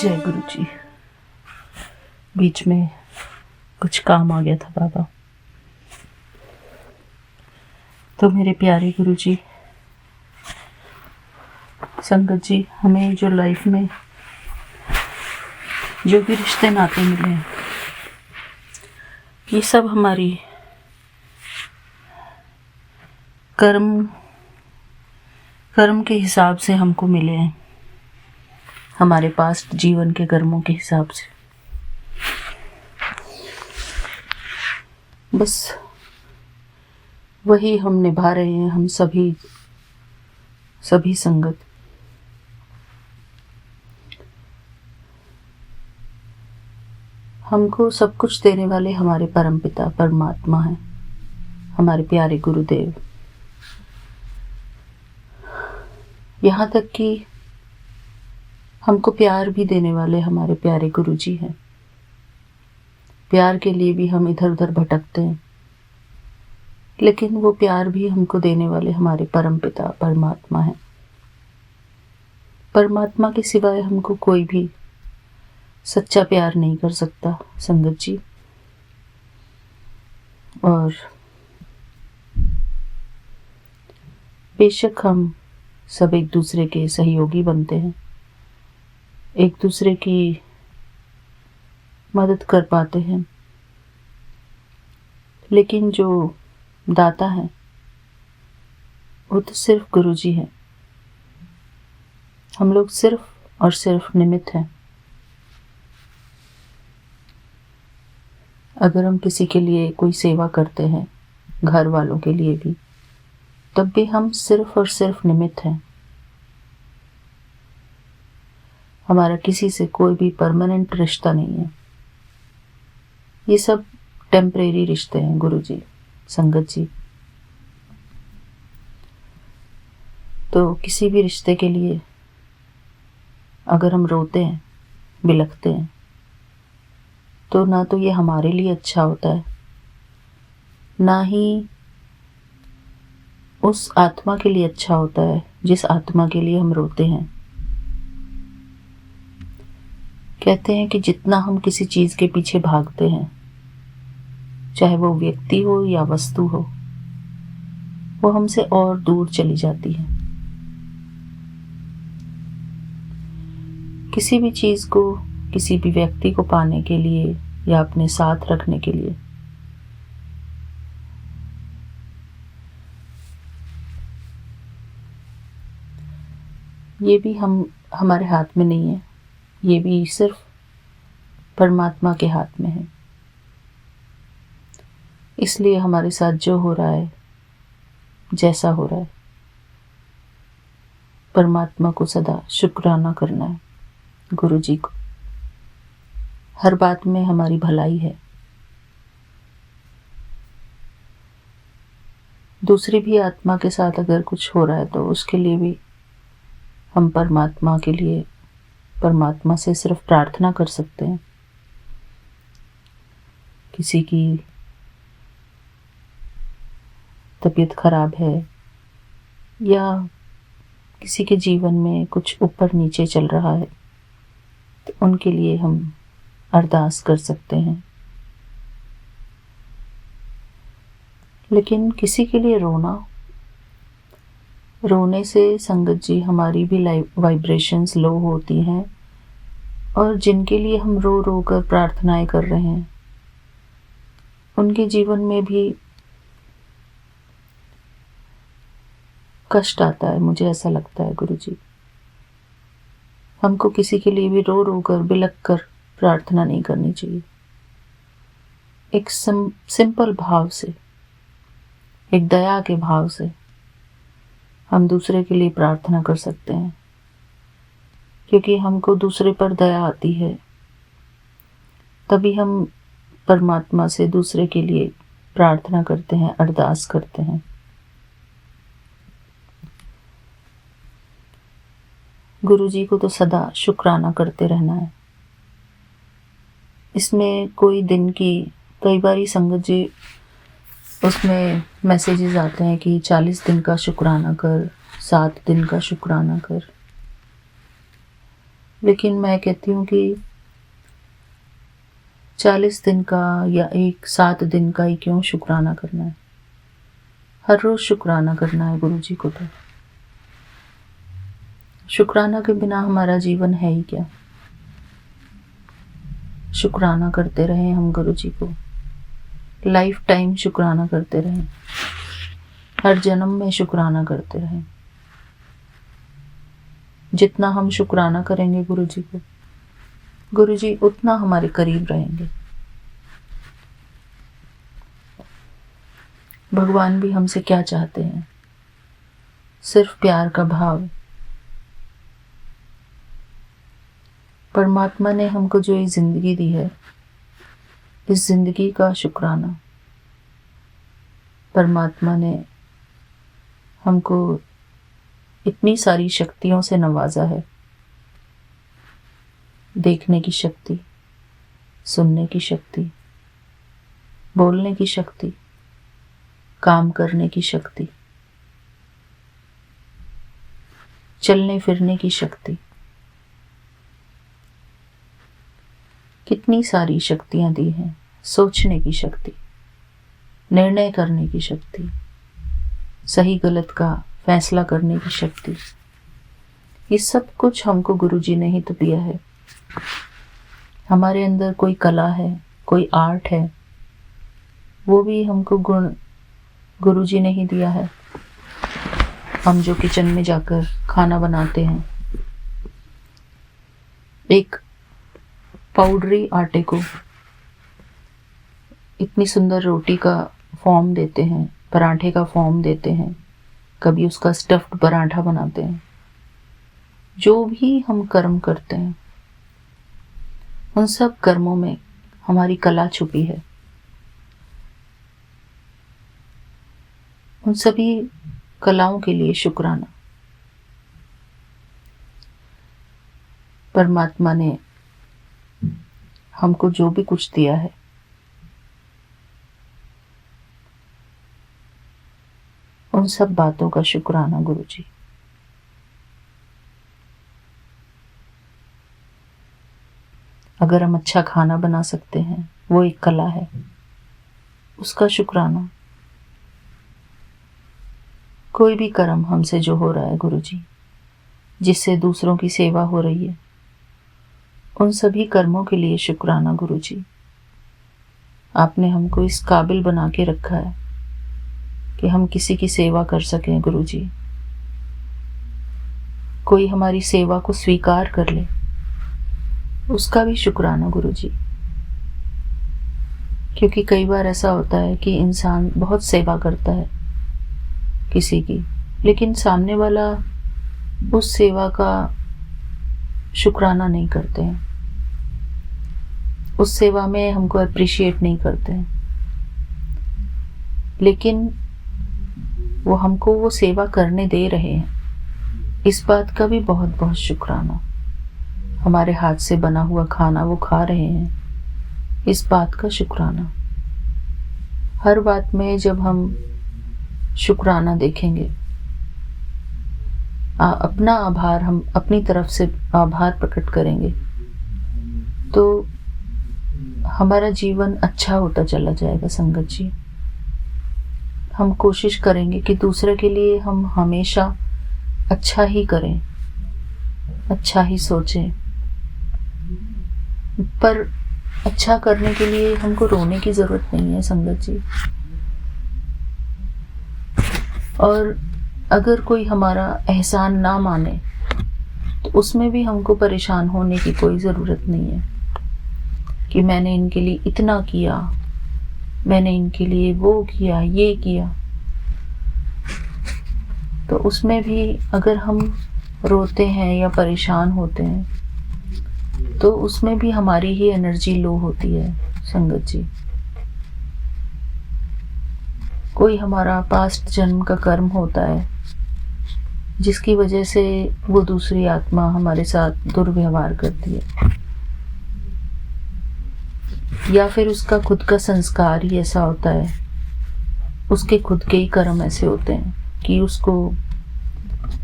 जय गुरु जी। बीच में कुछ काम आ गया था बाबा। तो मेरे प्यारे गुरु जी, संगत जी, हमें जो लाइफ में जो भी रिश्ते नाते मिले हैं, ये सब हमारी कर्म के हिसाब से हमको मिले हैं, हमारे पास्ट जीवन के कर्मों के हिसाब से। बस वही हम निभा रहे हैं, हम सभी संगत। हमको सब कुछ देने वाले हमारे परमपिता परमात्मा हैं, हमारे प्यारे गुरुदेव। यहाँ तक कि हमको प्यार भी देने वाले हमारे प्यारे गुरु जी हैं। प्यार के लिए भी हम इधर उधर भटकते हैं, लेकिन वो प्यार भी हमको देने वाले हमारे परमपिता परमात्मा हैं। परमात्मा के सिवाय हमको कोई भी सच्चा प्यार नहीं कर सकता, संगत जी। और बेशक हम सब एक दूसरे के सहयोगी बनते हैं, एक दूसरे की मदद कर पाते हैं, लेकिन जो दाता है वो तो सिर्फ गुरु जी हैं। हम लोग सिर्फ और सिर्फ निमित्त हैं। अगर हम किसी के लिए कोई सेवा करते हैं, घर वालों के लिए भी, तब भी हम सिर्फ और सिर्फ निमित्त हैं। हमारा किसी से कोई भी परमानेंट रिश्ता नहीं है। ये सब टेम्परेरी रिश्ते हैं गुरु जी, संगत जी। तो किसी भी रिश्ते के लिए अगर हम रोते हैं, बिलखते हैं, तो ना तो ये हमारे लिए अच्छा होता है, ना ही उस आत्मा के लिए अच्छा होता है जिस आत्मा के लिए हम रोते हैं। कहते हैं कि जितना हम किसी चीज के पीछे भागते हैं, चाहे वो व्यक्ति हो या वस्तु हो, वो हमसे और दूर चली जाती है। किसी भी चीज को, किसी भी व्यक्ति को पाने के लिए या अपने साथ रखने के लिए ये भी हमारे हाथ में नहीं है। ये भी सिर्फ परमात्मा के हाथ में है। इसलिए हमारे साथ जो हो रहा है, जैसा हो रहा है, परमात्मा को सदा शुक्राना करना है, गुरु जी को। हर बात में हमारी भलाई है। दूसरी भी आत्मा के साथ अगर कुछ हो रहा है तो उसके लिए भी हम परमात्मा के लिए, परमात्मा से सिर्फ प्रार्थना कर सकते हैं। किसी की तबीयत खराब है या किसी के जीवन में कुछ ऊपर नीचे चल रहा है, तो उनके लिए हम अरदास कर सकते हैं। लेकिन किसी के लिए रोने से संगत जी हमारी भी वाइब्रेशंस लो होती हैं, और जिनके लिए हम रो रो कर प्रार्थनाएं कर रहे हैं, उनके जीवन में भी कष्ट आता है। मुझे ऐसा लगता है गुरु जी, हमको किसी के लिए भी रो रो कर, बिलख कर प्रार्थना नहीं करनी चाहिए। एक सिंपल भाव से, एक दया के भाव से हम दूसरे के लिए प्रार्थना कर सकते हैं, क्योंकि हमको दूसरे पर दया आती है, तभी हम परमात्मा से दूसरे के लिए प्रार्थना करते हैं, अरदास करते हैं। गुरु जी को तो सदा शुक्राना करते रहना है। इसमें कोई दिन की, कई बारी संगत जी उसमें मैसेजेस आते हैं कि 40 दिन का शुक्राना कर, 7 दिन का शुक्राना कर। लेकिन मैं कहती हूँ कि 40 दिन का या 7 दिन का ही क्यों शुक्राना करना है, हर रोज शुक्राना करना है गुरु जी को। तो शुक्राना के बिना हमारा जीवन है ही क्या। शुक्राना करते रहें हम गुरु जी को, लाइफ टाइम शुक्राना करते रहें, हर जन्म में शुक्राना करते रहें। जितना हम शुक्राना करेंगे गुरु जी को, गुरु जी उतना हमारे करीब रहेंगे। भगवान भी हमसे क्या चाहते हैं, सिर्फ प्यार का भाव। परमात्मा ने हमको जो ये जिंदगी दी है, इस जिंदगी का शुक्राना। परमात्मा ने हमको इतनी सारी शक्तियों से नवाजा है, देखने की शक्ति, सुनने की शक्ति, बोलने की शक्ति, काम करने की शक्ति, चलने फिरने की शक्ति। कितनी सारी शक्तियां दी हैं, सोचने की शक्ति, निर्णय करने की शक्ति, सही गलत का फैसला करने की शक्ति। ये सब कुछ हमको गुरुजी ने ही तो दिया है। हमारे अंदर कोई कला है, कोई आर्ट है, वो भी हमको गुण गुरुजी ने ही दिया है। हम जो किचन में जाकर खाना बनाते हैं, एक पाउडरी आटे को इतनी सुंदर रोटी का फॉर्म देते हैं, पराठे का फॉर्म देते हैं, कभी उसका स्टफ्ड पराठा बनाते हैं। जो भी हम कर्म करते हैं, उन सब कर्मों में हमारी कला छुपी है। उन सभी कलाओं के लिए शुक्राना। परमात्मा ने हमको जो भी कुछ दिया है, उन सब बातों का शुक्राना गुरुजी। अगर हम अच्छा खाना बना सकते हैं, वो एक कला है, उसका शुक्राना। कोई भी कर्म हमसे जो हो रहा है गुरुजी, जिससे दूसरों की सेवा हो रही है, उन सभी कर्मों के लिए शुक्राना गुरुजी। आपने हमको इस काबिल बना के रखा है कि हम किसी की सेवा कर सकें गुरुजी। कोई हमारी सेवा को स्वीकार कर ले, उसका भी शुक्राना गुरुजी। क्योंकि कई बार ऐसा होता है कि इंसान बहुत सेवा करता है किसी की, लेकिन सामने वाला उस सेवा का शुक्राना नहीं करते हैं, उस सेवा में हमको अप्रिशिएट नहीं करते हैं। लेकिन वो हमको वो सेवा करने दे रहे हैं, इस बात का भी बहुत बहुत शुक्राना। हमारे हाथ से बना हुआ खाना वो खा रहे हैं, इस बात का शुक्राना। हर बात में जब हम शुक्राना देखेंगे, अपना आभार, हम अपनी तरफ से आभार प्रकट करेंगे, तो हमारा जीवन अच्छा होता चला जाएगा संगत जी। हम कोशिश करेंगे कि दूसरे के लिए हम हमेशा अच्छा ही करें, अच्छा ही सोचें। पर अच्छा करने के लिए हमको रोने की जरूरत नहीं है संगत जी। और अगर कोई हमारा एहसान ना माने, तो उसमें भी हमको परेशान होने की कोई ज़रूरत नहीं है कि मैंने इनके लिए इतना किया, मैंने इनके लिए वो किया, ये किया। तो उसमें भी अगर हम रोते हैं या परेशान होते हैं, तो उसमें भी हमारी ही एनर्जी लो होती है संगत जी। कोई हमारा पास्ट जन्म का कर्म होता है, जिसकी वजह से वो दूसरी आत्मा हमारे साथ दुर्व्यवहार करती है, या फिर उसका खुद का संस्कार ही ऐसा होता है, उसके खुद के ही कर्म ऐसे होते हैं कि उसको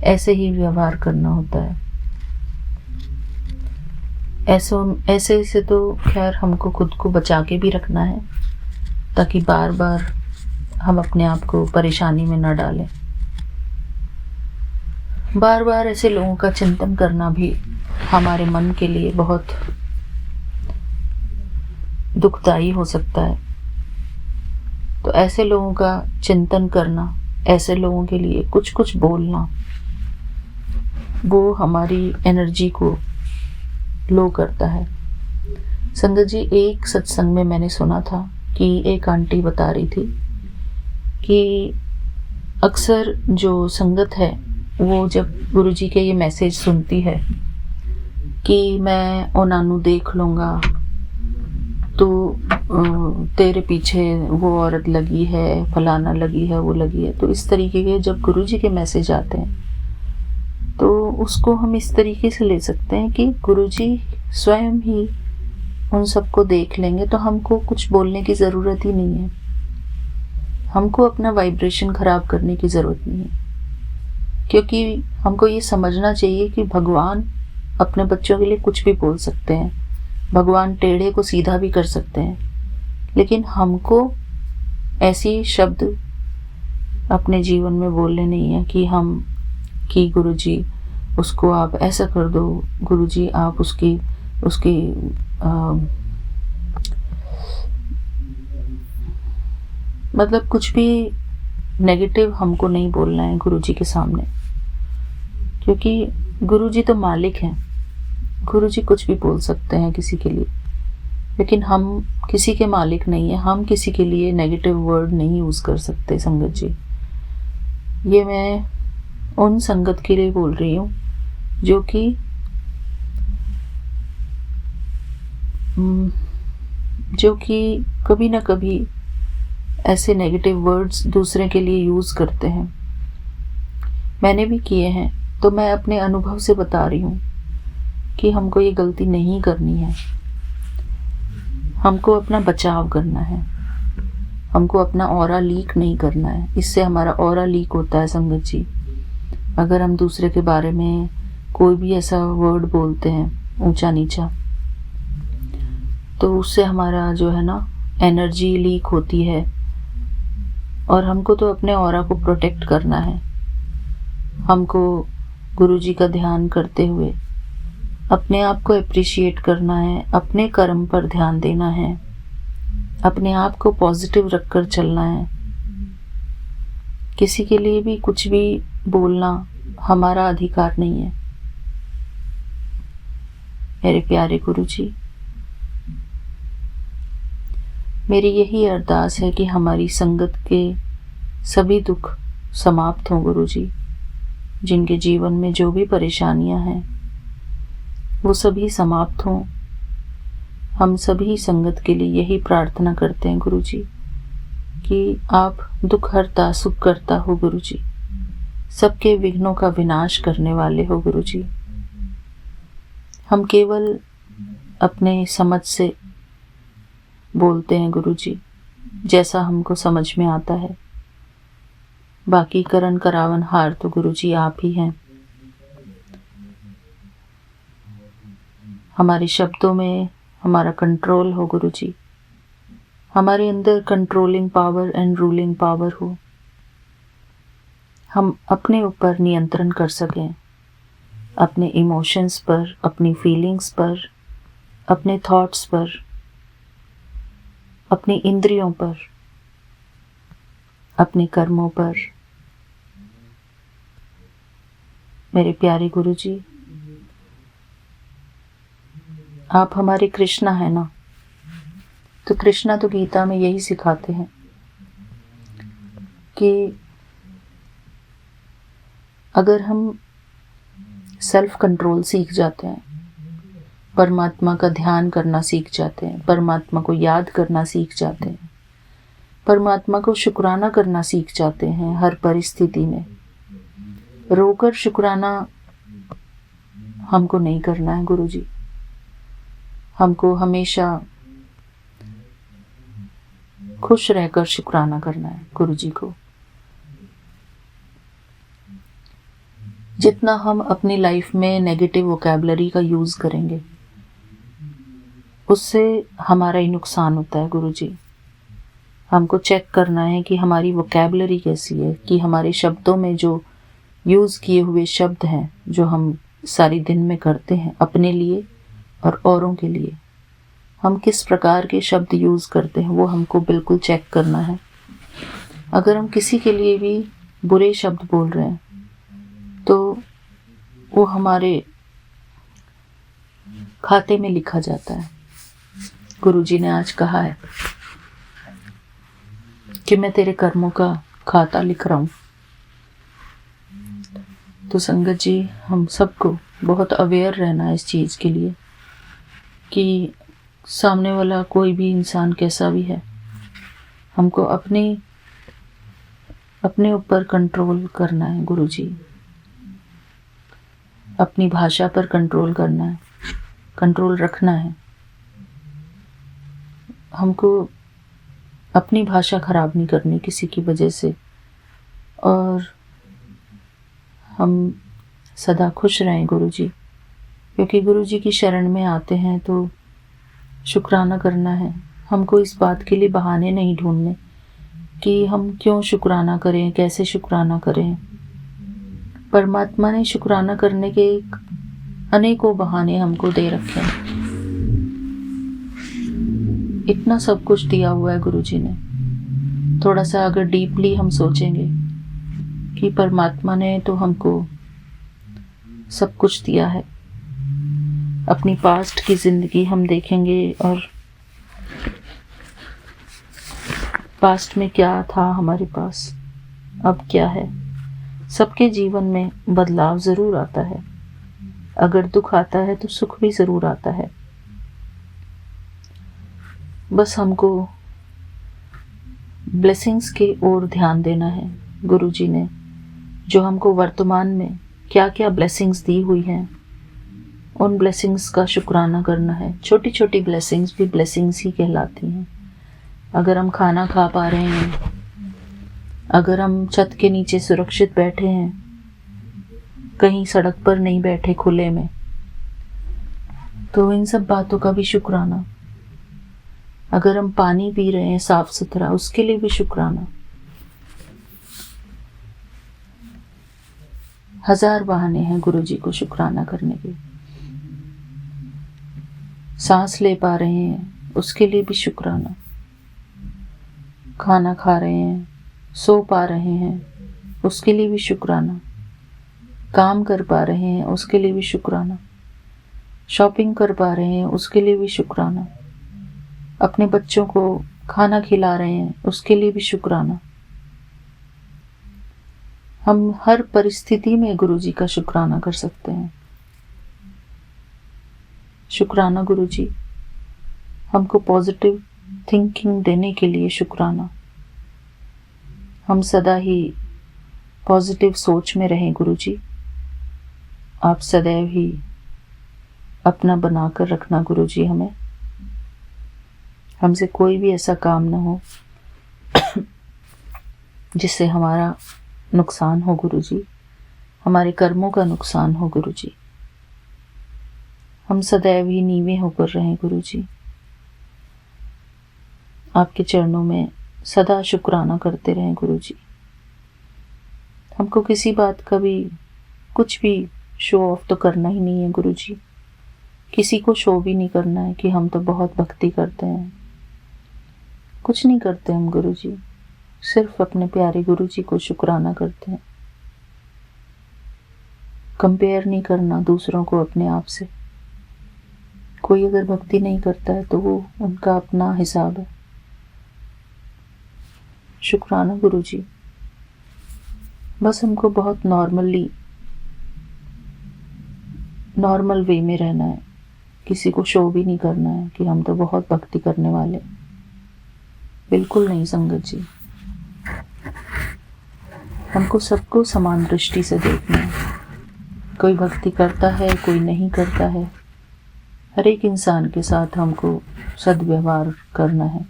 ऐसे ही व्यवहार करना होता है। ऐसे से तो खैर हमको खुद को बचा के भी रखना है, ताकि बार बार हम अपने आप को परेशानी में न डालें। बार बार ऐसे लोगों का चिंतन करना भी हमारे मन के लिए बहुत दुखदाई हो सकता है। तो ऐसे लोगों का चिंतन करना, ऐसे लोगों के लिए कुछ कुछ बोलना, वो हमारी एनर्जी को लो करता है। संगत जी, एक सत्संग में मैंने सुना था कि एक आंटी बता रही थी कि अक्सर जो संगत है वो जब गुरुजी के ये मैसेज सुनती है कि मैं ओनानू देख लूँगा, तो तेरे पीछे वो औरत लगी है, फलाना लगी है, वो लगी है, तो इस तरीके के जब गुरुजी के मैसेज आते हैं तो उसको हम इस तरीके से ले सकते हैं कि गुरुजी स्वयं ही उन सबको देख लेंगे, तो हमको कुछ बोलने की ज़रूरत ही नहीं है। हमको अपना वाइब्रेशन ख़राब करने की ज़रूरत नहीं है, क्योंकि हमको ये समझना चाहिए कि भगवान अपने बच्चों के लिए कुछ भी बोल सकते हैं। भगवान टेढ़े को सीधा भी कर सकते हैं, लेकिन हमको ऐसी शब्द अपने जीवन में बोलने नहीं है कि गुरुजी उसको आप ऐसा कर दो, गुरुजी आप उसकी मतलब कुछ भी नेगेटिव हमको नहीं बोलना है गुरुजी के सामने, क्योंकि गुरुजी तो मालिक हैं। गुरुजी कुछ भी बोल सकते हैं किसी के लिए, लेकिन हम किसी के मालिक नहीं है। हम किसी के लिए नेगेटिव वर्ड नहीं यूज़ कर सकते। संगत जी, ये मैं उन संगत के लिए बोल रही हूँ जो कि कभी ना कभी ऐसे नेगेटिव वर्ड्स दूसरे के लिए यूज़ करते हैं। मैंने भी किए हैं, तो मैं अपने अनुभव से बता रही हूँ कि हमको ये गलती नहीं करनी है। हमको अपना बचाव करना है, हमको अपना ऑरा लीक नहीं करना है। इससे हमारा ऑरा लीक होता है संगत जी। अगर हम दूसरे के बारे में कोई भी ऐसा वर्ड बोलते हैं ऊंचा नीचा, तो उससे हमारा जो है ना एनर्जी लीक होती है। और हमको तो अपने ऑरा को प्रोटेक्ट करना है। हमको गुरुजी का ध्यान करते हुए अपने आप को एप्रिशिएट करना है, अपने कर्म पर ध्यान देना है, अपने आप को पॉजिटिव रखकर चलना है। किसी के लिए भी कुछ भी बोलना हमारा अधिकार नहीं है। मेरे प्यारे गुरुजी, मेरी यही अरदास है कि हमारी संगत के सभी दुख समाप्त हों गुरुजी। जिनके जीवन में जो भी परेशानियां हैं वो सभी समाप्त हों। हम सभी संगत के लिए यही प्रार्थना करते हैं गुरुजी कि आप दुख हरता सुख करता हो गुरुजी, सबके विघ्नों का विनाश करने वाले हो गुरुजी। हम केवल अपने समझ से बोलते हैं गुरुजी, जैसा हमको समझ में आता है। बाकी करन करावन हार तो गुरुजी आप ही हैं। हमारे शब्दों में हमारा कंट्रोल हो गुरुजी, हमारे अंदर controlling power and ruling power हो। हम अपने ऊपर नियंत्रण कर सकें, अपने इमोशंस पर, अपनी फीलिंग्स पर, अपने थॉट्स पर, अपनी इंद्रियों पर, अपने कर्मों पर। मेरे प्यारे गुरुजी, आप हमारे कृष्णा है ना, तो कृष्णा तो गीता में यही सिखाते हैं कि अगर हम सेल्फ कंट्रोल सीख जाते हैं, परमात्मा का ध्यान करना सीख जाते हैं, परमात्मा को याद करना सीख जाते हैं, परमात्मा को शुक्राना करना सीख जाते हैं, हर परिस्थिति में रोकर शुक्राना हमको नहीं करना है गुरुजी। हमको हमेशा खुश रहकर शुक्राना करना है गुरुजी को। जितना हम अपनी लाइफ में नेगेटिव वोकैबुलरी का यूज़ करेंगे, उससे हमारा ही नुकसान होता है गुरुजी। हमको चेक करना है कि हमारी वोकैबुलरी कैसी है, कि हमारे शब्दों में जो यूज़ किए हुए शब्द हैं, जो हम सारी दिन में करते हैं अपने लिए और औरों के लिए, हम किस प्रकार के शब्द यूज़ करते हैं, वो हमको बिल्कुल चेक करना है। अगर हम किसी के लिए भी बुरे शब्द बोल रहे हैं तो वो हमारे खाते में लिखा जाता है। गुरुजी ने आज कहा है कि मैं तेरे कर्मों का खाता लिख रहा हूँ। तो संगत जी, हम सबको बहुत अवेयर रहना है इस चीज़ के लिए कि सामने वाला कोई भी इंसान कैसा भी है, हमको अपने ऊपर कंट्रोल करना है गुरुजी। अपनी भाषा पर कंट्रोल करना है, कंट्रोल रखना है। हमको अपनी भाषा खराब नहीं करनी किसी की वजह से, और हम सदा खुश रहें गुरुजी, क्योंकि गुरुजी की शरण में आते हैं तो शुक्राना करना है। हमको इस बात के लिए बहाने नहीं ढूंढने कि हम क्यों शुक्राना करें, कैसे शुक्राना करें। परमात्मा ने शुक्राना करने के अनेकों बहाने हमको दे रखे हैं। इतना सब कुछ दिया हुआ है गुरुजी ने। थोड़ा सा अगर डीपली हम सोचेंगे कि परमात्मा ने तो हमको सब कुछ दिया है, अपनी पास्ट की जिंदगी हम देखेंगे और पास्ट में क्या था हमारे पास, अब क्या है। सबके जीवन में बदलाव ज़रूर आता है। अगर दुख आता है तो सुख भी ज़रूर आता है। बस हमको ब्लेसिंग्स की ओर ध्यान देना है। गुरुजी ने जो हमको वर्तमान में क्या क्या ब्लेसिंग्स दी हुई हैं, उन ब्लेसिंग्स का शुक्राना करना है। छोटी छोटी ब्लेसिंग्स भी ब्लेसिंग्स ही कहलाती हैं। अगर हम खाना खा पा रहे हैं, अगर हम छत के नीचे सुरक्षित बैठे हैं, कहीं सड़क पर नहीं बैठे खुले में, तो इन सब बातों का भी शुक्राना। अगर हम पानी पी रहे हैं साफ सुथरा, उसके लिए भी शुक्राना। हजार बहाने हैं गुरुजी को शुक्राना करने के। सांस ले पा रहे हैं, उसके लिए भी शुक्राना। खाना खा रहे हैं, सो पा रहे हैं, उसके लिए भी शुक्राना। काम कर पा रहे हैं, उसके लिए भी शुक्राना। शॉपिंग कर पा रहे हैं, उसके लिए भी शुक्राना। अपने बच्चों को खाना खिला रहे हैं, उसके लिए भी शुक्राना। हम हर परिस्थिति में गुरुजी का शुक्राना कर सकते हैं। शुक्राना गुरुजी। हमको पॉजिटिव थिंकिंग देने के लिए शुक्राना। हम सदा ही पॉजिटिव सोच में रहें गुरुजी। आप सदैव ही अपना बनाकर रखना गुरुजी हमें। हमसे कोई भी ऐसा काम ना हो जिससे हमारा नुकसान हो गुरुजी, हमारे कर्मों का नुकसान हो गुरुजी। हम सदैव ही नीवे होकर रहें गुरुजी। आपके चरणों में सदा शुक्राना करते रहें गुरुजी। हमको किसी बात का भी कुछ भी शो ऑफ तो करना ही नहीं है गुरुजी। किसी को शो भी नहीं करना है कि हम तो बहुत भक्ति करते हैं। कुछ नहीं करते हम गुरुजी, सिर्फ अपने प्यारे गुरुजी को शुक्राना करते हैं। कंपेयर नहीं करना दूसरों को अपने आप से। कोई अगर भक्ति नहीं करता है तो वो उनका अपना हिसाब है। शुक्राना गुरुजी। बस हमको बहुत नॉर्मल वे में रहना है। किसी को शो भी नहीं करना है कि हम तो बहुत भक्ति करने वाले। बिल्कुल नहीं संगत जी। हमको सबको समान दृष्टि से देखना है। कोई भक्ति करता है, कोई नहीं करता है। हर एक इंसान के साथ हमको सद्व्यवहार करना है।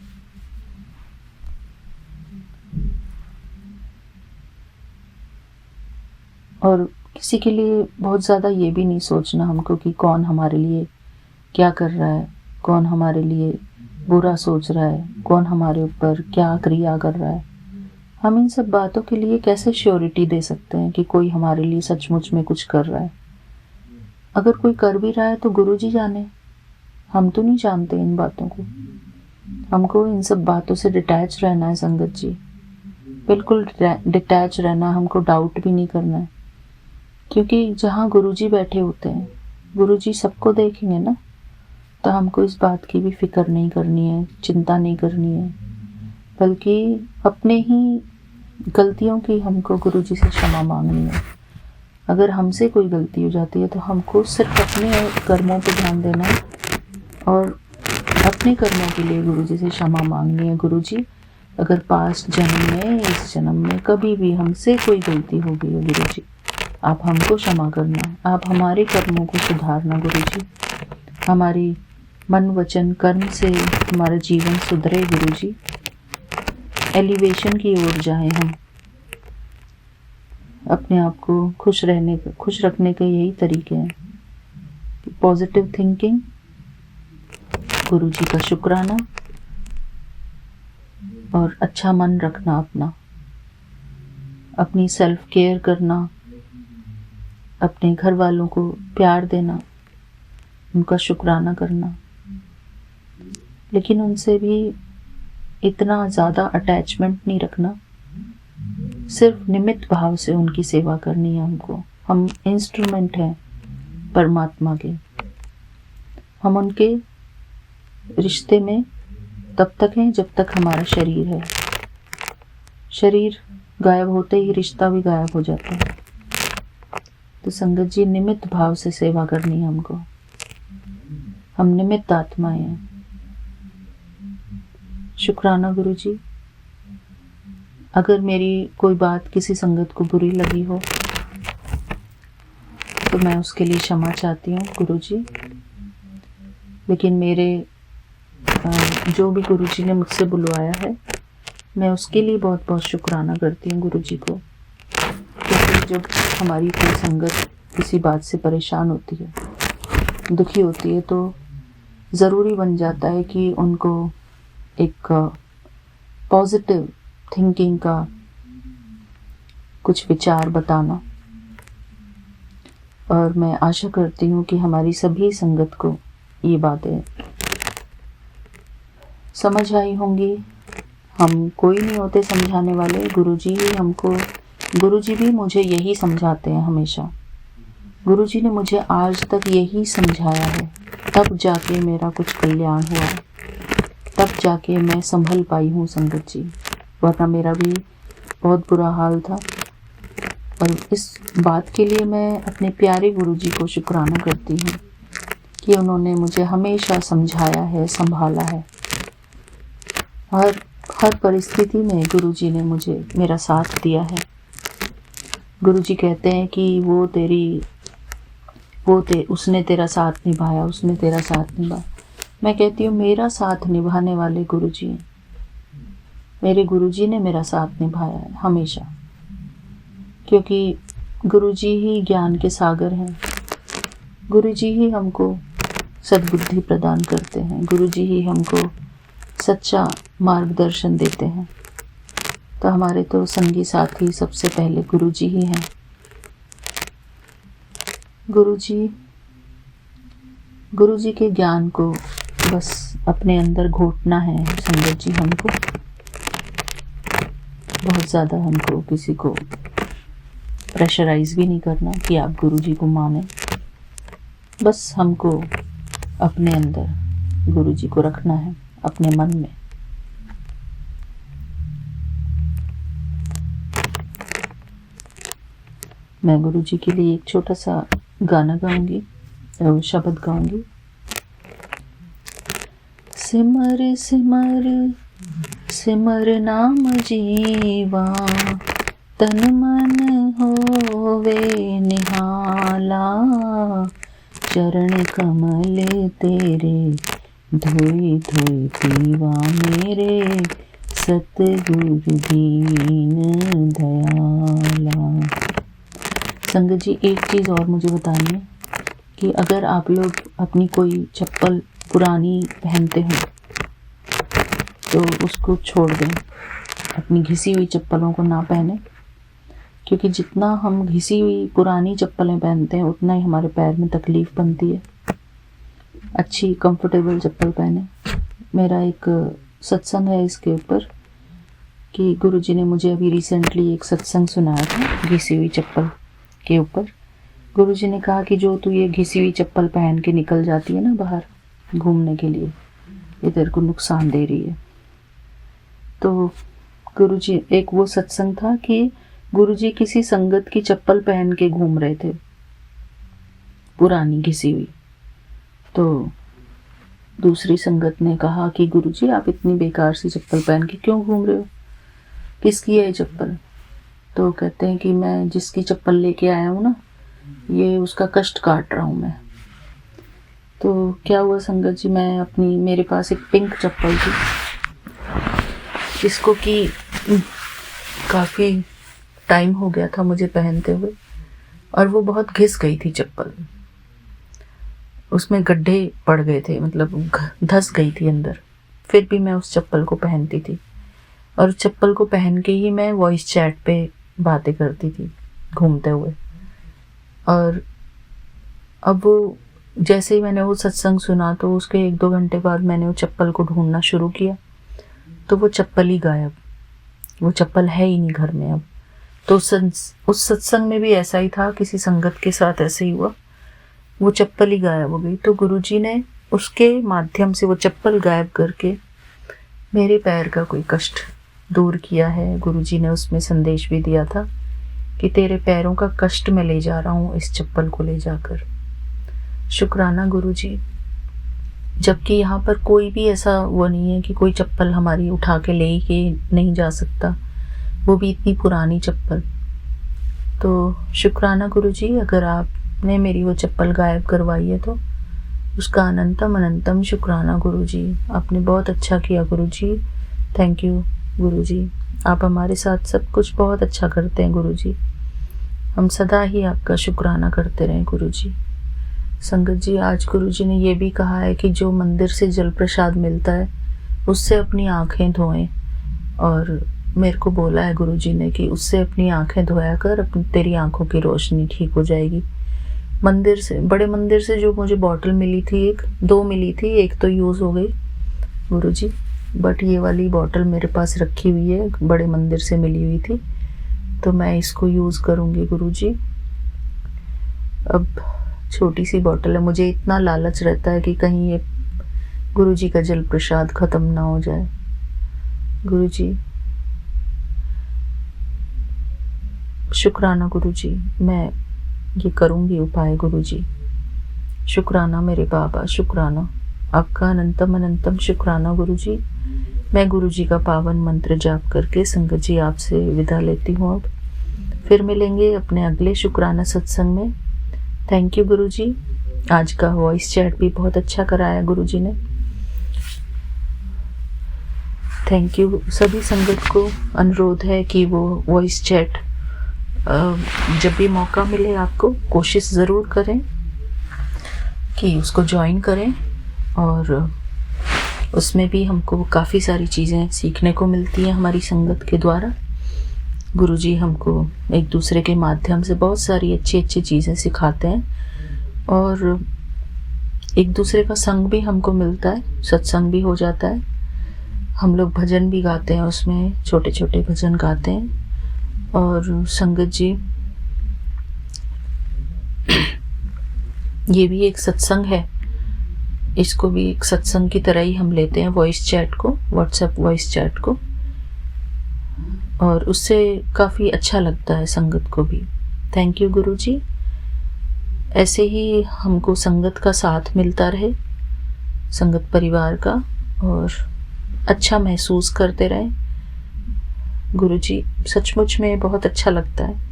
और किसी के लिए बहुत ज़्यादा ये भी नहीं सोचना हमको कि कौन हमारे लिए क्या कर रहा है, कौन हमारे लिए बुरा सोच रहा है, कौन हमारे ऊपर क्या क्रिया कर रहा है। हम इन सब बातों के लिए कैसे श्योरिटी दे सकते हैं कि कोई हमारे लिए सचमुच में कुछ कर रहा है। अगर कोई कर भी रहा है तो गुरुजी जाने, हम तो नहीं जानते इन बातों को। हमको इन सब बातों से डिटैच रहना है संगत जी, बिल्कुल डिटैच रहना। हमको डाउट भी नहीं करना है, क्योंकि जहाँ गुरुजी बैठे होते हैं, गुरुजी सबको देखेंगे ना, तो हमको इस बात की भी फिक्र नहीं करनी है, चिंता नहीं करनी है, बल्कि अपने ही गलतियों की हमको गुरुजी से क्षमा मांगनी है। अगर हमसे कोई गलती हो जाती है तो हमको सिर्फ अपने कर्मों पर ध्यान देना है और अपने कर्मों के लिए गुरुजी से क्षमा मांगनी है। गुरुजी, अगर पास्ट जन्म में, इस जन्म में कभी भी हमसे कोई गलती हो गई है गुरुजी, आप हमको क्षमा करना, आप हमारे कर्मों को सुधारना गुरुजी, हमारी मन वचन कर्म से हमारा जीवन सुधरे गुरुजी, एलिवेशन की ओर जाएं हम। अपने आप को खुश रखने के यही तरीके हैं। पॉजिटिव थिंकिंग, गुरुजी का शुक्राना और अच्छा मन रखना, अपनी सेल्फ केयर करना, अपने घर वालों को प्यार देना, उनका शुक्राना करना, लेकिन उनसे भी इतना ज़्यादा अटैचमेंट नहीं रखना, सिर्फ निमित्त भाव से उनकी सेवा करनी है हमको। हम इंस्ट्रूमेंट हैं परमात्मा के, हम उनके रिश्ते में तब तक हैं जब तक हमारा शरीर है। शरीर गायब होते ही रिश्ता भी गायब हो जाता है। तो संगत जी, निमित्त भाव से सेवा करनी है हमको, हम निमित्त आत्माएं हैं। शुक्राना गुरुजी। अगर मेरी कोई बात किसी संगत को बुरी लगी हो तो मैं उसके लिए क्षमा चाहती हूँ गुरुजी, लेकिन मेरे जो भी गुरुजी ने मुझसे बुलवाया है, मैं उसके लिए बहुत बहुत शुक्राना करती हूँ गुरुजी को, क्योंकि जब हमारी कोई संगत किसी बात से परेशान होती है, दुखी होती है, तो ज़रूरी बन जाता है कि उनको एक पॉजिटिव थिंकिंग का कुछ विचार बताना। और मैं आशा करती हूँ कि हमारी सभी संगत को ये बातें समझ आई होंगी। हम कोई नहीं होते समझाने वाले, गुरुजी ही हमको, गुरुजी भी मुझे यही समझाते हैं हमेशा। गुरुजी ने मुझे आज तक यही समझाया है, तब जाके मेरा कुछ कल्याण हुआ, तब जाके मैं संभल पाई हूँ संगत जी, वरना मेरा भी बहुत बुरा हाल था। और इस बात के लिए मैं अपने प्यारे गुरुजी को शुक्राना करती हूँ कि उन्होंने मुझे हमेशा समझाया है, संभाला है। हर परिस्थिति में गुरुजी ने मुझे मेरा साथ दिया है। गुरुजी कहते हैं कि उसने तेरा साथ निभाया, उसने तेरा साथ निभाया। मैं कहती हूँ मेरा साथ निभाने वाले गुरुजी हैं। मेरे गुरुजी ने मेरा साथ निभाया है हमेशा, क्योंकि गुरुजी ही ज्ञान के सागर हैं। गुरुजी ही हमको सद्बुद्धि प्रदान करते हैं, गुरुजी ही हमको सच्चा मार्गदर्शन देते हैं। तो हमारे तो संगी साथी सबसे पहले गुरुजी ही हैं। गुरुजी के ज्ञान को बस अपने अंदर घोटना है संगत जी। हमको बहुत ज़्यादा हमको किसी को प्रेशराइज भी नहीं करना कि आप गुरुजी को माने। बस हमको अपने अंदर गुरुजी को रखना है, अपने मन में। मैं गुरुजी के लिए एक छोटा सा गाना गाऊंगी, शब्द गाऊंगी। सिमर सिमर सिमर नाम जीवा, तन मन होवे निहाला, चरण कमल तेरे धोई धोई पीवा, मेरे सतगुरु दीन दयाला। संगत जी, एक चीज़ और मुझे बतानी है कि अगर आप लोग अपनी कोई चप्पल पुरानी पहनते हो तो उसको छोड़ दें, अपनी घिसी हुई चप्पलों को ना पहने, क्योंकि जितना हम घिसी हुई पुरानी चप्पलें पहनते हैं उतना ही हमारे पैर में तकलीफ़ बनती है। अच्छी कंफर्टेबल चप्पल पहने। मेरा एक सत्संग है इसके ऊपर कि गुरुजी ने मुझे अभी रिसेंटली एक सत्संग सुनाया था घिसी हुई चप्पल के ऊपर। गुरुजी ने कहा कि जो तू ये घिसी हुई चप्पल पहन के निकल जाती है ना बाहर घूमने के लिए, ये तेरे को नुकसान दे रही है। तो गुरुजी, एक वो सत्संग था कि गुरुजी किसी संगत की चप्पल पहन के घूम रहे थे, पुरानी घिसी हुई। तो दूसरी संगत ने कहा कि गुरुजी आप इतनी बेकार सी चप्पल पहन के क्यों घूम रहे हो, किसकी है ये चप्पल? तो कहते हैं कि मैं जिसकी चप्पल लेके आया हूँ ना, ये उसका कष्ट काट रहा हूँ मैं। तो क्या हुआ संगत जी, मेरे पास एक पिंक चप्पल थी जिसको कि काफ़ी टाइम हो गया था मुझे पहनते हुए, और वो बहुत घिस गई थी चप्पल, उसमें गड्ढे पड़ गए थे, मतलब धंस गई थी अंदर। फिर भी मैं उस चप्पल को पहनती थी, और उस चप्पल को पहन के ही मैं वॉइस चैट पे बातें करती थी घूमते हुए। और अब वो जैसे ही मैंने वो सत्संग सुना तो उसके 1-2 घंटे बाद मैंने वो चप्पल को ढूंढना शुरू किया, तो वो चप्पल ही गायब, वो चप्पल है ही नहीं घर में अब। तो उस सत्संग में भी ऐसा ही था, किसी संगत के साथ ऐसे ही हुआ, वो चप्पल ही गायब हो गई। तो गुरुजी ने उसके माध्यम से वो चप्पल गायब करके मेरे पैर का कोई कष्ट दूर किया है। गुरुजी ने उसमें संदेश भी दिया था कि तेरे पैरों का कष्ट मैं ले जा रहा हूँ इस चप्पल को ले जाकर। शुक्राना गुरुजी। जबकि यहाँ पर कोई भी ऐसा वो नहीं है कि कोई चप्पल हमारी उठा के ले के नहीं जा सकता, वो भी इतनी पुरानी चप्पल। तो शुक्राना गुरुजी, अगर आपने मेरी वो चप्पल गायब करवाई है तो उसका अनंतम अनंतम शुक्राना गुरुजी। आपने बहुत अच्छा किया गुरुजी, थैंक यू गुरुजी। आप हमारे साथ सब कुछ बहुत अच्छा करते हैं गुरुजी, हम सदा ही आपका शुक्राना करते रहें गुरुजी। संगत जी, आज गुरुजी ने ये भी कहा है कि जो मंदिर से जल प्रसाद मिलता है उससे अपनी आँखें धोएं, और मेरे को बोला है गुरुजी ने कि उससे अपनी आँखें धोया कर, अपनी तेरी आँखों की रोशनी ठीक हो जाएगी। मंदिर से, बड़े मंदिर से जो मुझे बॉटल मिली थी, 2 मिली थी, एक तो यूज़ हो गई गुरुजी, बट ये वाली बॉटल मेरे पास रखी हुई है, बड़े मंदिर से मिली हुई थी, तो मैं इसको यूज़ करूँगी गुरुजी। अब छोटी सी बॉटल है, मुझे इतना लालच रहता है कि कहीं ये गुरुजी का जल प्रसाद ख़त्म ना हो जाए। गुरुजी शुक्राना गुरुजी, मैं ये करूँगी उपाय गुरुजी। शुक्राना मेरे बाबा, शुक्राना आपका अनंतम अनंतम शुक्राना गुरुजी। मैं गुरुजी का पावन मंत्र जाप करके संगत जी आपसे विदा लेती हूँ। अब फिर मिलेंगे अपने अगले शुक्राना सत्संग में। थैंक यू गुरुजी। आज का वॉइस चैट भी बहुत अच्छा कराया गुरुजी ने। Thank you. सभी संगत को अनुरोध है कि वो वॉइस चैट जब भी मौका मिले आपको कोशिश ज़रूर करें कि उसको ज्वाइन करें, और उसमें भी हमको काफ़ी सारी चीज़ें सीखने को मिलती हैं हमारी संगत के द्वारा। गुरुजी हमको एक दूसरे के माध्यम से बहुत सारी अच्छी अच्छी चीज़ें सिखाते हैं, और एक दूसरे का संग भी हमको मिलता है, सत्संग भी हो जाता है। हम लोग भजन भी गाते हैं, उसमें छोटे छोटे भजन गाते हैं। और संगत जी, ये भी एक सत्संग है, इसको भी एक सत्संग की तरह ही हम लेते हैं, वॉइस चैट को, व्हाट्सएप वॉइस चैट को, और उससे काफ़ी अच्छा लगता है संगत को भी। थैंक यू गुरुजी। ऐसे ही हमको संगत का साथ मिलता रहे, संगत परिवार का, और अच्छा महसूस करते रहें गुरुजी। सचमुच में बहुत अच्छा लगता है।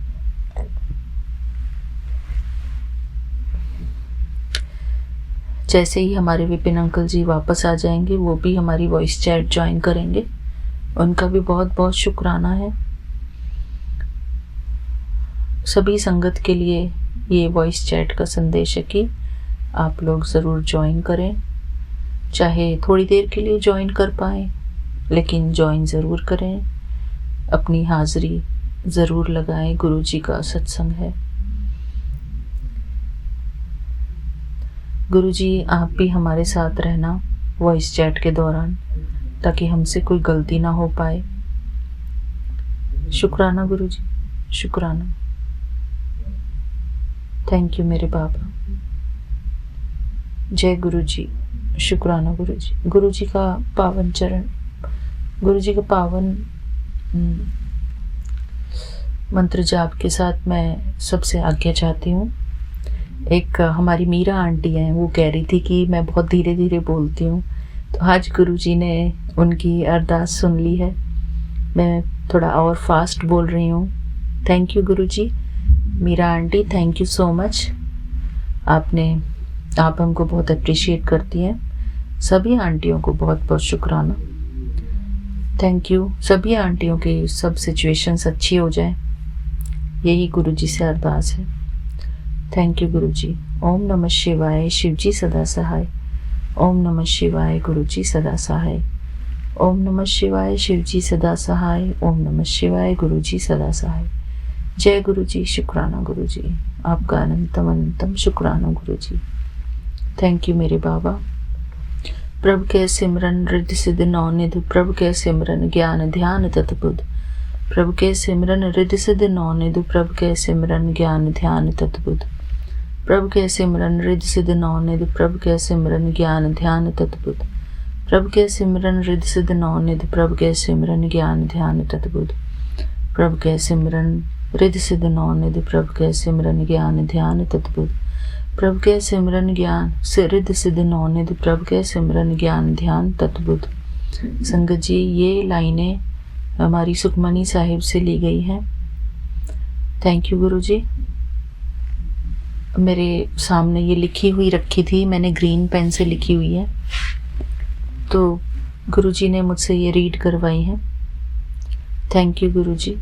जैसे ही हमारे विपिन अंकल जी वापस आ जाएंगे, वो भी हमारी वॉइस चैट ज्वाइन करेंगे, उनका भी बहुत बहुत शुक्राना है। सभी संगत के लिए ये वॉइस चैट का संदेश है कि आप लोग ज़रूर ज्वाइन करें, चाहे थोड़ी देर के लिए ज्वाइन कर पाएँ, लेकिन ज्वाइन ज़रूर करें, अपनी हाज़िरी ज़रूर लगाएँ, गुरुजी का सत्संग है। गुरुजी आप भी हमारे साथ रहना वॉइस चैट के दौरान, ताकि हमसे कोई गलती ना हो पाए। शुक्राना गुरुजी, शुक्राना। थैंक यू मेरे बाबा। जय गुरुजी, शुक्राना गुरुजी। गुरुजी का पावन चरण, गुरुजी का पावन मंत्र जाप के साथ मैं सबसे आज्ञा चाहती हूँ। एक हमारी मीरा आंटी हैं, वो कह रही थी कि मैं बहुत धीरे धीरे बोलती हूँ, तो आज गुरुजी ने उनकी अरदास सुन ली है। मैं थोड़ा और फास्ट बोल रही हूँ। Thank you Guruji. Meera aunty, thank you so much. आप हमको बहुत अप्रिशिएट करती हैं। सभी आंटियों को बहुत बहुत शुक्राना। Thank you. सभी आंटियों की सब सिचुएशंस अच्छी हो जाए, यही गुरुजी से अरदास है। थैंक यू गुरुजी। ओम नमः शिवाय, शिवजी सदा सहाय। ओम नमः शिवाय, गुरुजी सदा सहाय। ओम नमः शिवाय, शिवजी सदा सहाय। ओम नमः शिवाय, गुरुजी सदा सहाय। जय गुरुजी, शुक्राना गुरुजी। आपका अनंतम अनंतम शुक्राना गुरुजी। थैंक यू मेरे बाबा। प्रभु के सिमरन रिद्धि सिद्ध नौ निधि, प्रभु के सिमरन ज्ञान ध्यान तत्बुद्ध। प्रभु के सिमरन रिद्धि सिद्ध नौ निधि, प्रभु के सिमरन ज्ञान ध्यान तत्बुद्ध। प्रभु के सिमरन रिद्धि सिद्ध नौ निधि, प्रभु के सिमरन ज्ञान ध्यान तत्बुद्ध। प्रभु के सिमरन रिद्धि सिद्ध नौ निधि, प्रभु के सिमरन ज्ञान ध्यान तत्बुद्ध। प्रभु के सिमरन रिद्धि सिद्ध नौ निधि, प्रभु के सिमरन ज्ञान ध्यान तत्बुद्ध। प्रभु के सिमरन ज्ञान रिद्धि सिद्ध नौ निधि, प्रभु के सिमरन ज्ञान ध्यान तत्बुद्ध। संगत जी, ये लाइनें हमारी सुखमनी साहिब से ली गई हैं। थैंक यू गुरुजी। मेरे सामने ये लिखी हुई रखी थी, मैंने ग्रीन पेन से लिखी हुई है, तो गुरुजी ने मुझसे ये रीड करवाई है। Thank you Guruji.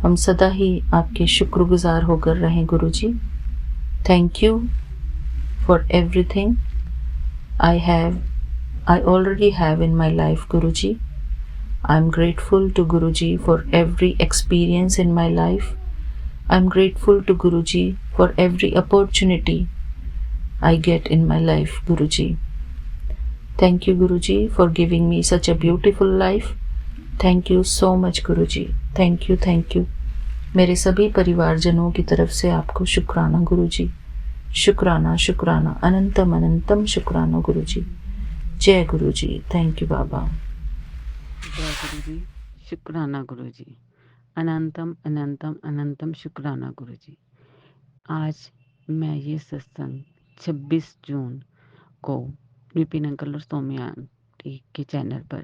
हम सदा ही आपके शुक्रगुजार होकर रहें Guruji. Thank you for everything I already have in my life, Guruji. I'm grateful to Guruji for every experience in my life. I'm grateful to Guruji for every opportunity I get in my life, Guruji. Thank you, Guruji, for giving me such a beautiful life. Thank you so much, Guruji. Thank you, thank you. मेरे सभी परिवारजनों की तरफ से आपको शुक्राना गुरुजी। शुक्राना शुक्राना, अनंतम अनंतम शुक्राना गुरुजी। जय गुरुजी। थैंक यू बाबा। जय गुरुजी, शुक्राना गुरुजी। अनंतम अनंतम अनंतम शुक्राना गुरुजी। आज मैं ये सत्संग 26 जून को विपिन अंकल और सौम्या आंटी के चैनल पर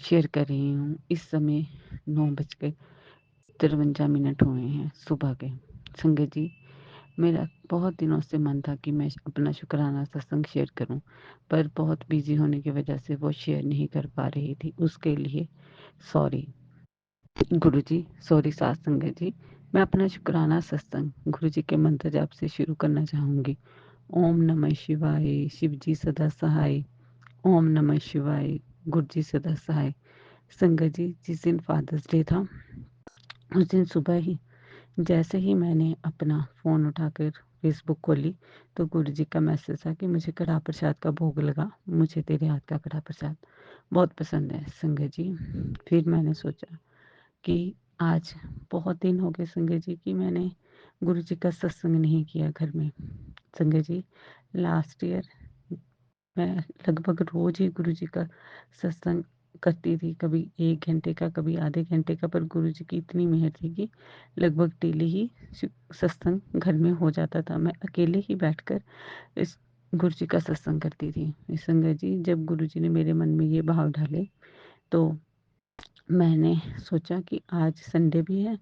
शेयर कर रही हूँ। इस समय 9:53 हुए हैं सुबह के। संगत जी, मेरा बहुत दिनों से मन था कि मैं अपना शुक्राना सत्संग शेयर करूं, पर बहुत बिजी होने की वजह से वो शेयर नहीं कर पा रही थी। उसके लिए सॉरी गुरुजी, सॉरी साथ संगत जी। मैं अपना शुक्राना सत्संग गुरुजी के मंत्र जाप से शुरू करना चाहूँगी। ओम नमः शिवाय, शिवजी सदा सहाय। ओम नमः शिवाय, गुरुजी सदा सहाय। संगत जी, जिस दिन फादर्स डे था, उस दिन सुबह ही जैसे ही मैंने अपना फ़ोन उठाकर फेसबुक खोली, तो गुरुजी का मैसेज था कि मुझे कड़ा प्रसाद का भोग लगा, मुझे तेरे हाथ का कड़ा प्रसाद बहुत पसंद है। संगत जी, फिर मैंने सोचा कि आज बहुत दिन हो गए संगत जी कि मैंने गुरुजी का सत्संग नहीं किया घर में। संगत जी, लास्ट ईयर मैं लगभग रोज़ ही गुरुजी का सत्संग करती थी, कभी 1 घंटे का, कभी आधे घंटे का, पर गुरुजी की इतनी मेहर थी कि लगभग डेली ही सत्संग घर में हो जाता था। मैं अकेले ही बैठकर इस गुरुजी का सत्संग करती थी। संगत जी, जब गुरुजी ने मेरे मन में ये भाव डाले, तो मैंने सोचा कि आज संडे भी है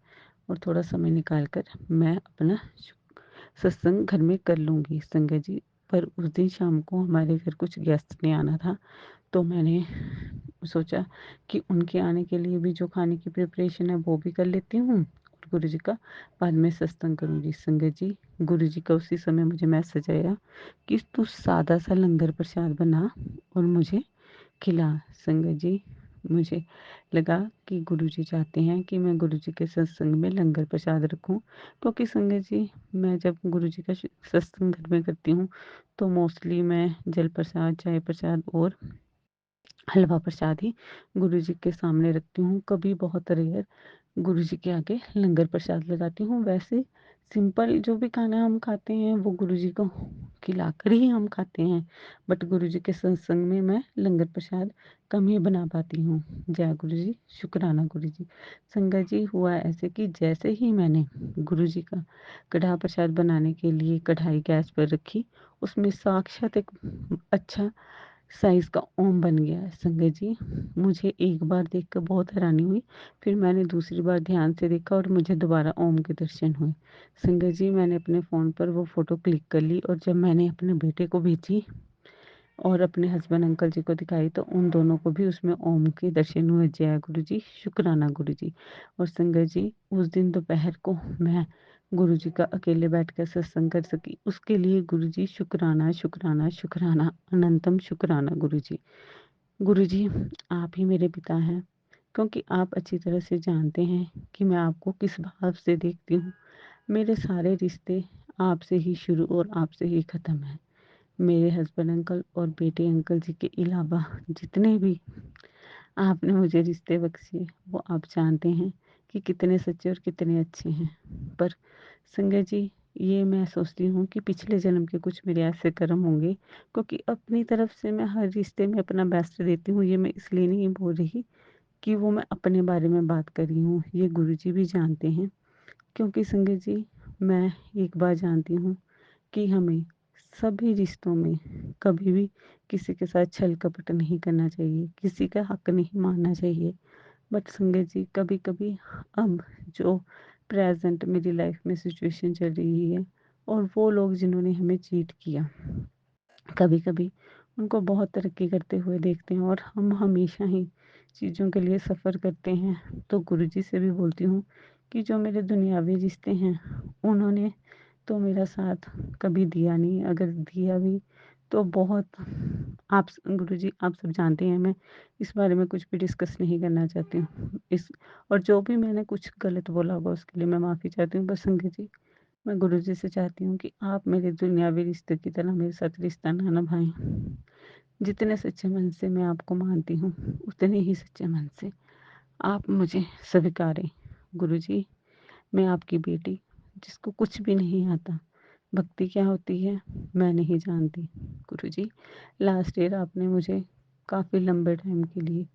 और थोड़ा समय निकाल कर मैं अपना सत्संग घर में कर लूँगी। संगत जी, पर उस दिन शाम को हमारे घर कुछ गेस्ट ने आना था, तो मैंने सोचा कि उनके आने के लिए भी जो खाने की प्रिपरेशन है वो भी कर लेती हूँ, और गुरुजी का, बाद में सत्संग करूँगी। संगत जी, गुरुजी का उसी समय मुझे मैसेज आया कि तू सादा-सा लंगर प्रसाद बना और मुझे खिला। संगत जी, मुझे लगा कि गुरुजी चाहते हैं कि मैं गुरुजी के सत्संग में लंगर प्रसाद रखूँ, क्योंकि संगत जी, मैं जब गुरुजी का सत्संग घर में करती हूँ, तो मोस्टली मैं जल प्रसाद, चाय प्रसाद और हलवा प्रसाद ही गुरुजी के सामने रखती हूँ। कभी बहुत रेयर गुरुजी के आगे लंगर प्रसाद लगाती हूँ। वैसे सिंपल जो भी खाना हम खाते हैं वो गुरुजी को खिलाकर ही हम खाते हैं, बट गुरुजी के सत्संग में मैं लंगर प्रसाद कम ही बना पाती हूँ। जय गुरुजी, शुक्राना गुरुजी। संगत जी, हुआ ऐसे कि जैसे ही मैंने गुरुजी का कढ़ा प्रसाद बनाने के लिए कढ़ाई गैस पर रखी, उसमें साक्षात एक अच्छा साइज़ का ओम बन गया है। संगत जी, मुझे एक बार देखकर बहुत हैरानी हुई, फिर मैंने दूसरी बार ध्यान से देखा और मुझे दोबारा ओम के दर्शन हुए। संगत जी, मैंने अपने फ़ोन पर वो फ़ोटो क्लिक कर ली और जब मैंने अपने बेटे को भेजी और अपने हस्बैंड अंकल जी को दिखाई, तो उन दोनों को भी उसमें ओम के दर्शन हुए। जय गुरुजी, शुक्राना गुरुजी। और संगत जी, उस दिन दोपहर को मैं गुरुजी का अकेले बैठकर सत्संग कर सकी, उसके लिए गुरुजी शुक्राना, शुक्राना, शुक्राना, अनंतम शुक्राना गुरुजी। गुरुजी, आप ही मेरे पिता हैं, क्योंकि आप अच्छी तरह से जानते हैं कि मैं आपको किस भाव से देखती हूँ। मेरे सारे रिश्ते आपसे ही शुरू और आपसे ही ख़त्म हैं। मेरे हस्बैंड अंकल और बेटे अंकल जी के अलावा जितने भी आपने मुझे रिश्ते बख्शे, वो आप जानते हैं कि कितने सच्चे और कितने अच्छे हैं। पर संगत जी, ये मैं सोचती हूँ कि पिछले जन्म के कुछ मेरे ऐसे कर्म होंगे, क्योंकि अपनी तरफ से मैं हर रिश्ते में अपना बेस्ट देती हूँ। ये मैं इसलिए नहीं बोल रही कि वो मैं अपने बारे में बात कर रही हूँ, ये गुरुजी भी जानते हैं। क्योंकि संगत जी, मैं एक बात जानती हूँ कि हमें सभी रिश्तों में कभी भी किसी के साथ छल कपट नहीं करना चाहिए, किसी का हक नहीं मानना चाहिए। बट संगत जी, कभी कभी अब जो प्रेजेंट मेरी लाइफ में सिचुएशन चल रही है, और वो लोग जिन्होंने हमें चीट किया, कभी कभी उनको बहुत तरक्की करते हुए देखते हैं और हम हमेशा ही चीज़ों के लिए सफ़र करते हैं। तो गुरुजी से भी बोलती हूँ कि जो मेरे दुनियावी रिश्ते हैं, उन्होंने तो मेरा साथ कभी दिया नहीं, अगर दिया भी तो बहुत। आप गुरुजी, आप सब जानते हैं, मैं इस बारे में कुछ भी डिस्कस नहीं करना चाहती हूँ इस। और जो भी मैंने कुछ गलत बोला होगा उसके लिए मैं माफ़ी चाहती हूँ। बस संगत जी, मैं गुरुजी से चाहती हूँ कि आप मेरे दुनियावी रिश्ते की तरह मेरे साथ रिश्ता ना निभाएं। जितने सच्चे मन से मैं आपको मानती हूँ, उतने ही सच्चे मन से आप मुझे स्वीकारें। गुरुजी, मैं आपकी बेटी, जिसको कुछ भी नहीं आता, भक्ति क्या होती है मैं नहीं जानती। गुरुजी, लास्ट ईयर आपने मुझे काफ़ी लंबे टाइम के लिए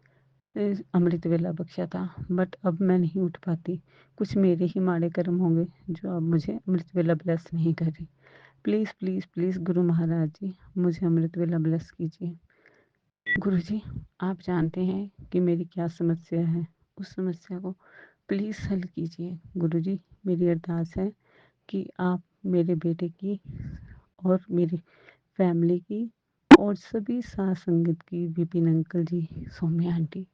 अमृत वेला बख्शा था, बट अब मैं नहीं उठ पाती। कुछ मेरे ही माड़े कर्म होंगे जो अब मुझे अमृत वेला ब्लेस नहीं कर रही। Please please please Guru Maharaj जी, मुझे अमृत वेला ब्लेस कीजिए। गुरुजी, आप जानते हैं कि मेरी क्या समस्या है, उस समस्या को प्लीज़ हल कीजिए। गुरुजी, मेरी अरदास है कि आप मेरे बेटे की और मेरी फैमिली की और सभी साथ संगत की, विपिन अंकल जी, सौम्या आंटी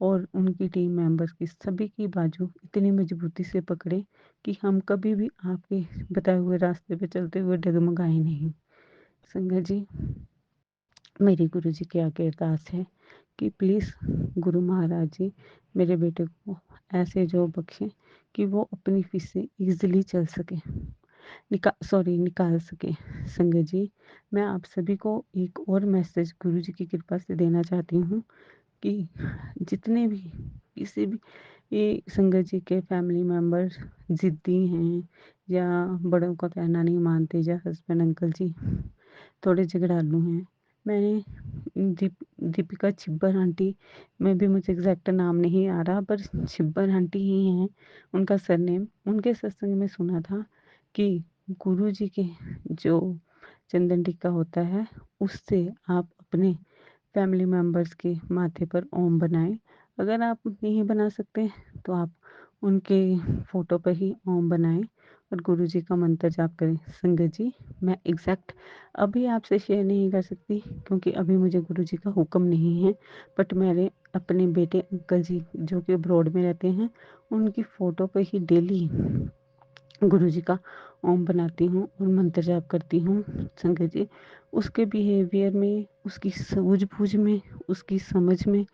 और उनकी टीम मेंबर्स की सभी की बाजू इतनी मजबूती से पकड़े कि हम कभी भी आपके बताए हुए रास्ते पे चलते हुए डगमगाए नहीं। संगत जी, मेरी गुरुजी के आगे अरदास है कि प्लीज़ गुरु महाराज जी, मेरे बेटे को ऐसे जॉब बख्शें कि वो अपनी फीस से ईज़िली चल सके, निकाल सके। संगत जी, मैं आप सभी को एक और मैसेज गुरुजी की कृपा से देना चाहती हूँ कि जितने भी किसी भी ये संगत जी के फैमिली मेंबर्स ज़िद्दी हैं या बड़ों का कहना नहीं मानते, या हस्बैंड अंकल जी थोड़े झगड़ालू हैं। मैंने दीपिका छिब्बर आंटी में भी, मुझे एग्जैक्ट नाम नहीं आ रहा, पर छिब्बर आंटी ही हैं उनका सरनेम। उनके सत्संग में सुना था कि गुरुजी के जो चंदन टीका होता है, उससे आप अपने फैमिली मेंबर्स के माथे पर ओम बनाएं। अगर आप नहीं बना सकते तो आप उनके फ़ोटो पर ही ओम बनाएं और गुरुजी का मंत्र जाप करें। संगत जी, मैं एग्जैक्ट अभी आपसे शेयर नहीं कर सकती, क्योंकि अभी मुझे गुरुजी का हुक्म नहीं है, बट मैंने अपने बेटे अंकल जी जो कि अब्रॉड में रहते हैं, उनकी फ़ोटो पे ही डेली गुरु जी का ओम बनाती हूँ और मंत्र जाप करती हूँ। संगत जी, उसके बिहेवियर में, उसकी सूझबूझ में, उसकी समझ में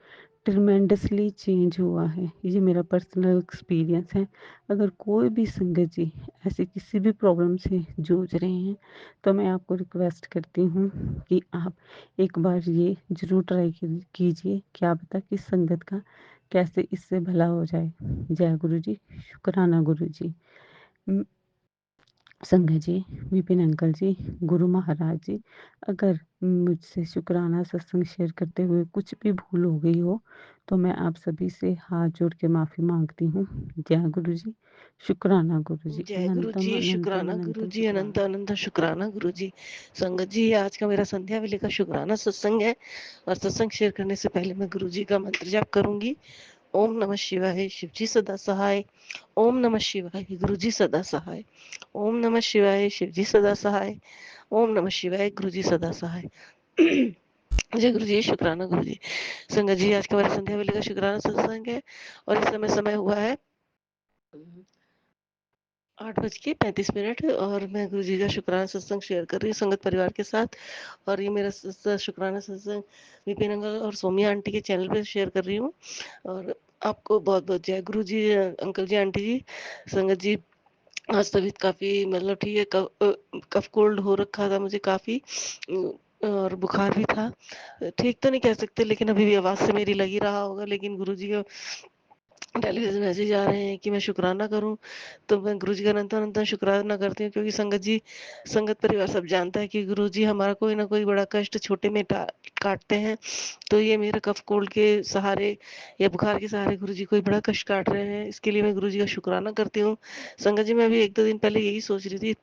ट्रिमेंडसली चेंज हुआ है। ये मेरा पर्सनल एक्सपीरियंस है। अगर कोई भी संगत जी ऐसे किसी भी प्रॉब्लम से जूझ रहे हैं, तो मैं आपको रिक्वेस्ट करती हूँ कि आप एक बार ये ज़रूर ट्राई कीजिए। क्या पता कि संगत का कैसे इससे भला हो जाए। जय गुरु जी, शुक्राना गुरु जी। संघ जी, विपिन अंकल जी, गुरु महाराज जी, अगर मुझसे शुक्राना सत्संग शेयर करते हुए कुछ भी भूल हो गई हो, तो मैं आप सभी से हाथ जोड़ के माफ़ी माँगती हूँ। जय गुरु जी, शुक्राना गुरु जी, जय गुरु अनंतम जी, अनंतम शुक्राना गुरु अनंतम जी, अनंत शुक्राना। अनंत शुक्राना गुरु जी। संगत जी, आज का मेरा संध्या वेले का शुक्राना सत्संग है और सत्संग शेयर करने से पहले मैं गुरु जी का मंत्र जाप करूंगी। ओम नमः शिवाय, शिव जी सदा सहाय। ओम नमः शिवाय, गुरु जी सदा सहाय। ओम नमः शिवाय, शिव जी सदा सहाय। ओम नमः शिवाय, गुरु जी सदा सहाय। जय गुरु जी, शुक्राना गुरु जी। संगत जी, आज का मेरा संध्या वेले का शुक्राना सत्संग है और इस समय समय हुआ है 8:35 और मैं गुरु जी का शुक्राना सत्संग शेयर कर रही हूँ संगत परिवार के साथ। और ये मेरा शुक्राना सत्संग विपिन अंकल और सोमिया आंटी के चैनल पे शेयर कर रही हूँ। और आपको बहुत बहुत जय गुरु जी, अंकल जी, आंटी जी, संगत जी। आज तबीयत काफी मतलब ठीक है, कफ कोल्ड हो रखा था मुझे काफी, और बुखार भी था। ठीक तो नहीं कह सकते, लेकिन अभी भी आवाज से मेरी लगी रहा होगा। लेकिन गुरु जी का टेलीविजन मैसेज आ रहे हैं कि मैं शुक्राना करूं, तो मैं गुरु जी का अनंत अनंत शुक्राना करती हूँ। क्योंकि संगत जी, संगत परिवार सब जानता है कि गुरु जी हमारा कोई ना कोई बड़ा कष्ट छोटे में काटते हैं। तो ये मेरे कफ कोल्ड के सहारे या बुखार के सहारे गुरु जी कोई बड़ा कष्ट काट रहे हैं, इसके लिए मैं गुरु जी का शुक्राना करती हूँ। संगत जी, मैं अभी 1-2 दिन पहले यही सोच रही थी।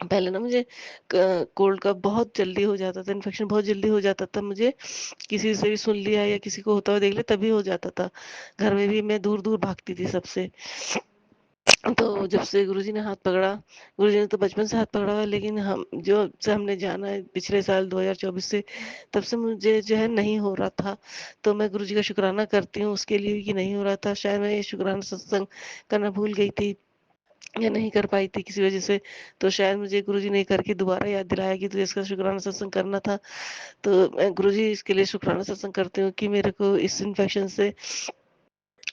पहले ना मुझे कोल्ड का बहुत जल्दी हो जाता था, इन्फेक्शन बहुत जल्दी हो जाता था मुझे। किसी से भी सुन लिया या किसी को होता हुआ देख लिया तभी हो जाता था। घर में भी मैं दूर दूर भागती थी सबसे। तो जब से गुरुजी ने हाथ पकड़ा, गुरुजी ने तो बचपन से हाथ पकड़ा हुआ है, लेकिन हम जो से हमने जाना है पिछले साल 2024 से, तब से मुझे जो है नहीं हो रहा था। तो मैं गुरुजी का शुक्राना करती हूँ उसके लिए कि नहीं हो रहा था। शायद मैं ये शुक्राना सत्संग करना भूल गई थी या नहीं कर पाई थी किसी वजह से। तो शायद मुझे गुरुजी ने करके दोबारा याद दिलाया कि तुझे इसका शुक्राना सत्संग करना था। तो मैं गुरुजी इसके लिए शुक्राना सत्संग करती हूँ कि मेरे को इस इन्फेक्शन से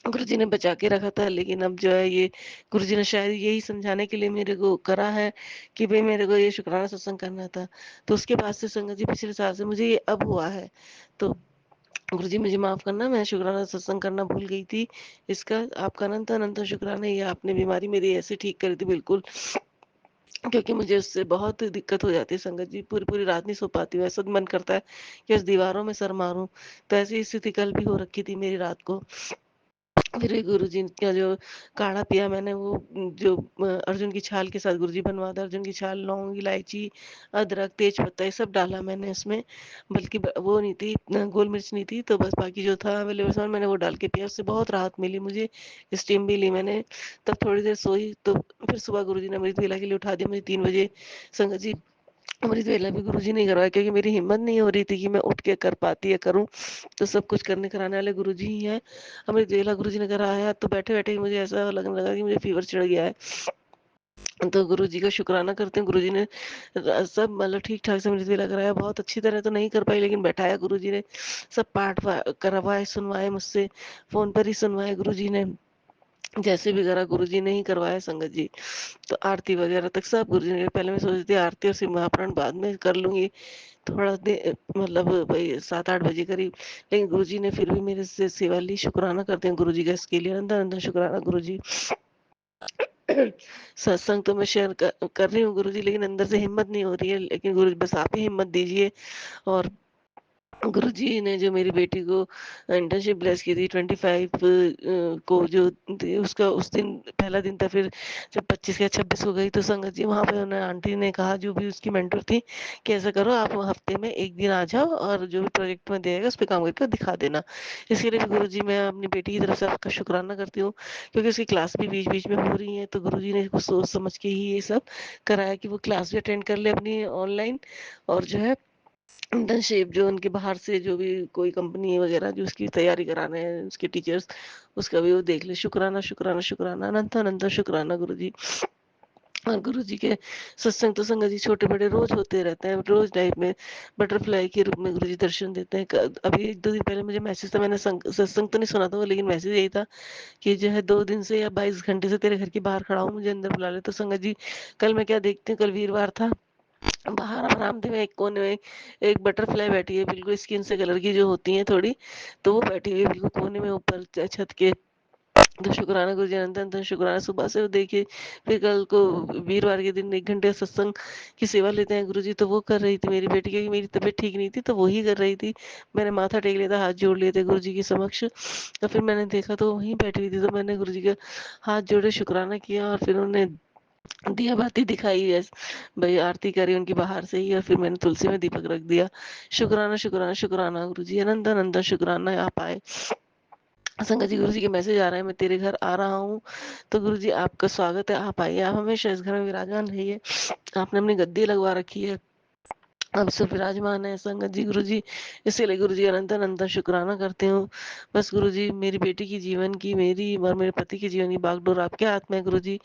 गुरुजी ने बचा के रखा था। लेकिन अब जो है ये गुरुजी ने शायद यही समझाने के लिए मेरे को करा है कि भाई मेरे को ये शुक्राना सत्संग करना था। तो उसके बाद से संगत जी पिछले साल से मुझे ये अब हुआ है। तो गुरुजी मुझे माफ करना, मैं शुक्राना सत्संग करना भूल गई थी। इसका आपका अनंत अनंत शुक्राना, ये आपने बीमारी मेरी ऐसे ठीक कर दी बिल्कुल। क्योंकि मुझे उससे बहुत दिक्कत हो जाती है संगत जी, पूरी पूरी रात नहीं सो पाती हूँ। ऐसा मन करता है कि उस दीवारों में सर मारूं। तो ऐसी स्थिति कल भी हो रखी थी मेरी रात को। फिर भी गुरुजी का जो काढ़ा पिया मैंने, वो जो अर्जुन की छाल के साथ गुरुजी बनवाते, अर्जुन की छाल, लौंग, इलायची, अदरक, तेज पत्ता, ये सब डाला मैंने उसमें। बल्कि वो नहीं थी, गोल मिर्च नहीं थी, तो बस बाकी जो था अवेलेबल सामान मैंने वो डाल के पिया। उससे बहुत राहत मिली मुझे। स्टीम भी ली मैंने। तब थोड़ी देर सोई, तो फिर सुबह गुरुजी ने अमृत वेला के लिए उठा दिया मुझे 3 बजे। संगत जी, अमृत वेला भी गुरुजी ने करवाया, क्योंकि मेरी हिम्मत नहीं हो रही थी कि मैं उठ के कर पाती या करूं। तो सब कुछ करने कराने वाले गुरुजी ही हैं। अमृत वेला गुरुजी ने कराया, तो बैठे बैठे ही मुझे ऐसा लगने लगा कि मुझे फीवर चढ़ गया है। तो गुरुजी का शुक्राना करते हैं, गुरुजी ने सब मतलब ठीक ठाक से अमृत वेला कराया। बहुत अच्छी तरह तो नहीं कर पाई, लेकिन बैठाया गुरुजी ने। सब पाठ करवाए, सुनवाए मुझसे, फोन पर ही सुनवाए गुरुजी ने। जैसे भी करा गुरुजी ने ही करवाया संगत जी। तो आरती वगैरह तक सब गुरुजी ने। पहले मैं सोचती थी आरती और शिव महापुराण बाद में कर लूंगी, थोड़ा दे मतलब भाई 7-8 बजे करीब। लेकिन गुरुजी ने फिर भी मेरे से सेवा ली। शुक्राना करते हैं गुरुजी का इसके लिए, अंदर अंदर शुक्राना गुरुजी। सत्संग तो मैं शेयर कर रही हूँ गुरुजी, लेकिन अंदर से हिम्मत नहीं हो रही है। लेकिन गुरु बस आप ही हिम्मत दीजिए। और गुरुजी ने जो मेरी बेटी को इंटर्नशिप ब्लेस की थी 25 को, जो उसका उस दिन पहला दिन था। फिर जब 25 या 26 को गई, तो संगत जी वहाँ पे उन्हें आंटी ने कहा, जो भी उसकी मेंटर थी, कि ऐसा करो आप हफ्ते में एक दिन आ जाओ और जो भी प्रोजेक्ट में देगा उस पर काम करके दिखा देना। इसके लिए भी गुरु जी, मैं अपनी बेटी की तरफ से आपका शुक्राना करती हूँ। क्योंकि उसकी क्लास भी बीच बीच में हो रही है, तो गुरु जी ने कुछ सोच समझ के ही ये सब कराया कि वो क्लास भी अटेंड कर ले अपनी ऑनलाइन। और जो है इंटर्नशिप जो उनके बाहर से जो भी कोई कंपनी वगैरह जो उसकी तैयारी करा रहे हैं, उसके टीचर्स, उसका भी वो देख ले। शुक्राना, शुक्राना, शुक्राना, अनंत अनंत शुक्राना गुरुजी। और गुरुजी के सत्संग तो संगत जी छोटे-बड़े रोज़ होते रहते हैं। रोज़ लाइफ में बटरफ्लाई के रूप में गुरुजी दर्शन देते हैं। क अभी 1-2 दिन पहले मुझे मैसेज था, मैंने सत्संग तो नहीं सुना था वो, लेकिन मैसेज यही था कि जो है 2 दिन से या 22 घंटे से तेरे घर के बाहर खड़ा हूँ, मुझे अंदर बुला ले। तो संगत जी कल मैं क्या देखती हूँ, कल वीरवार था, बाहर बरामदे में एक कोने में एक बटरफ्लाई बैठी है, बिल्कुल स्किन से कलर की जो होती हैं थोड़ी, तो वो बैठी हुई है बिल्कुल कोने में ऊपर छत के। तो शुक्राना गुरुजी, अनंत अनंत शुक्राना। सुबह से वो देखिए, फिर कल को वीरवार के दिन 1 घंटे सत्संग की सेवा लेते हैं गुरुजी, तो वो कर रही थी मेरी बेटी, क्योंकि मेरी तबीयत ठीक नहीं थी, तो वो ही कर रही थी। मैंने माथा टेक लिया था, हाथ जोड़ लिए थे गुरुजी के समक्ष। तो फिर मैंने देखा तो वो वहीं बैठी हुई थी, तो मैंने गुरुजी का हाथ जोड़े शुक्राना किया, और फिर उन्होंने दिया बाती दिखाई है, भाई आरती करी उनकी बाहर से ही, और फिर मैंने तुलसी में दीपक रख दिया। शुक्राना, शुक्राना, शुक्राना गुरुजी, अनंत अनंत शुक्राना आप आए। संगत जी गुरुजी के मैसेज आ रहे हैं, मैं तेरे घर आ रहा हूँ। तो गुरुजी आपका स्वागत है, आप आइए, आप हमेशा इस घर में विराजमान रहिए। आपने अपनी गद्दी लगवा रखी है, अब सब विराजमान है संगत जी गुरुजी। इसीलिए गुरुजी अनंत अनंत शुक्राना करती हूँ। बस गुरुजी मेरी बेटी की जीवन की, मेरी और मेरे पति की जीवन की बागडोर आपके हाथ में है गुरुजी।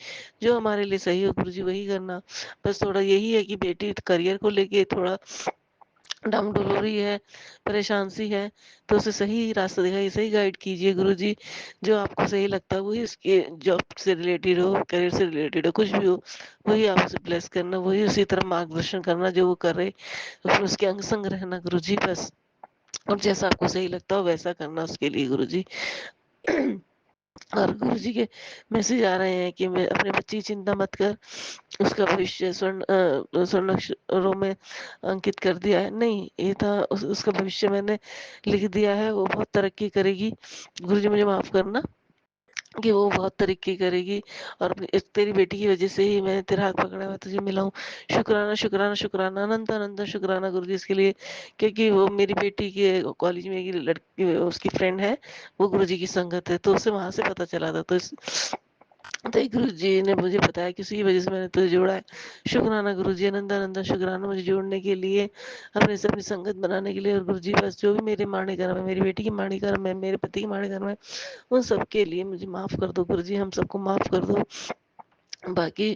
जो हमारे लिए सही हो गुरुजी वही करना। बस थोड़ा यही है कि बेटी करियर को लेके थोड़ा डाउन-डोल हो रही है, परेशान सी है, तो उसे सही रास्ता दिखाइए, सही गाइड कीजिए गुरुजी। जो आपको सही लगता है वही उसके जॉब से रिलेटेड हो, करियर से रिलेटेड हो, कुछ भी हो, वही आप उसे ब्लेस करना, वही उसी तरह मार्गदर्शन करना जो वो कर रहे, तो फिर उसके अंग-संग रहना गुरुजी बस। और जैसा आपको सही लगता हो वैसा करना उसके लिए गुरुजी। और गुरुजी के मैसेज आ रहे हैं कि मैं अपने बच्चे की चिंता मत कर, उसका भविष्य स्वर्ण अक्षरों में अंकित कर दिया है। नहीं, ये था उसका भविष्य मैंने लिख दिया है, वो बहुत तरक्की करेगी। गुरुजी मुझे माफ़ करना कि वो बहुत तरक्की करेगी, और अपनी तेरी बेटी की वज़ह से ही मैंने तेरा हाथ पकड़ा है, मैं तुझे मिला हूँ। शुक्राना, शुक्राना, शुक्राना, अनंत अनंत शुक्राना गुरुजी इसके लिए, क्योंकि वो मेरी बेटी के कॉलेज में एक लड़की उसकी फ्रेंड है, वो गुरुजी की संगत है, तो उसे वहाँ से पता चला था। तो एक गुरुजी ने मुझे बताया कि उसी वजह से मैंने तुझे जोड़ा है। शुक्राना गुरुजी, अनंत अनंत शुक्राना मुझे जोड़ने के लिए, अपने से अपनी संगत बनाने के लिए। और गुरुजी बस जो भी मेरे माणे कर्म है, मेरी बेटी की माड़ी कर्म है, मेरे पति की माड़ी कर्म है, उन सब के लिए मुझे माफ़ कर दो गुरुजी, हम सबको माफ़ कर दो। बाकी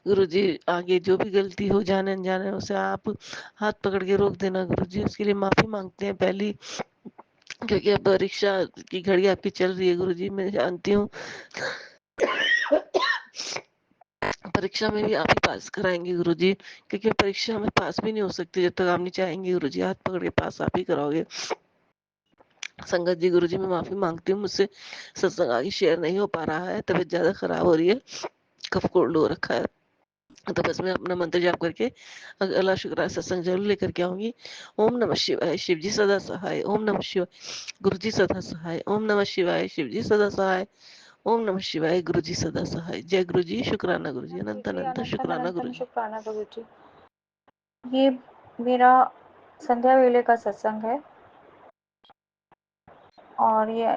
गुरुजी आगे जो भी गलती हो जाने-अनजाने उसे आप हाथ पकड़ के रोक देना गुरुजी, उसके लिए माफ़ी माँगते हैं पहली, क्योंकि अब परीक्षा की घड़ी आपकी चल रही है गुरुजी, मैं जानती हूँ। परीक्षा में भी आप ही पास कराएँगे गुरुजी, क्योंकि परीक्षा में पास भी नहीं हो सकती जब तक आप नहीं चाहेंगे गुरुजी, हाथ पकड़ के पास आप ही कराओगे। संगत जी गुरुजी मैं माफ़ी माँगती हूँ, मुझसे सत्संग आगे शेयर नहीं हो पा रहा है, तबीयत ज़्यादा खराब हो रही है, कफ कोल्ड हो रखा है। तो बस मैं अपना मंत्र जाप करके अगला शुक्रवार सत्संग ज़रूर लेकर के आऊँगी। ओम नमः शिवाय, शिव जी सदा सहाय, ओम नमः शिवाय, गुरु जी सदा सहाय, ओम नमः शिवाय, शिव जी सदा सहाय, ओम नमः शिवाय, गुरु जी सदा सहाय। जय गुरु जी, शुक्राना गुरु जी, अनंत गुरुजी अनंत अनंतन शुक्राना गुरु अनंतन जी। शुक्राना गुरुजी। ये मेरा संध्या वेले का सत्संग है, और ये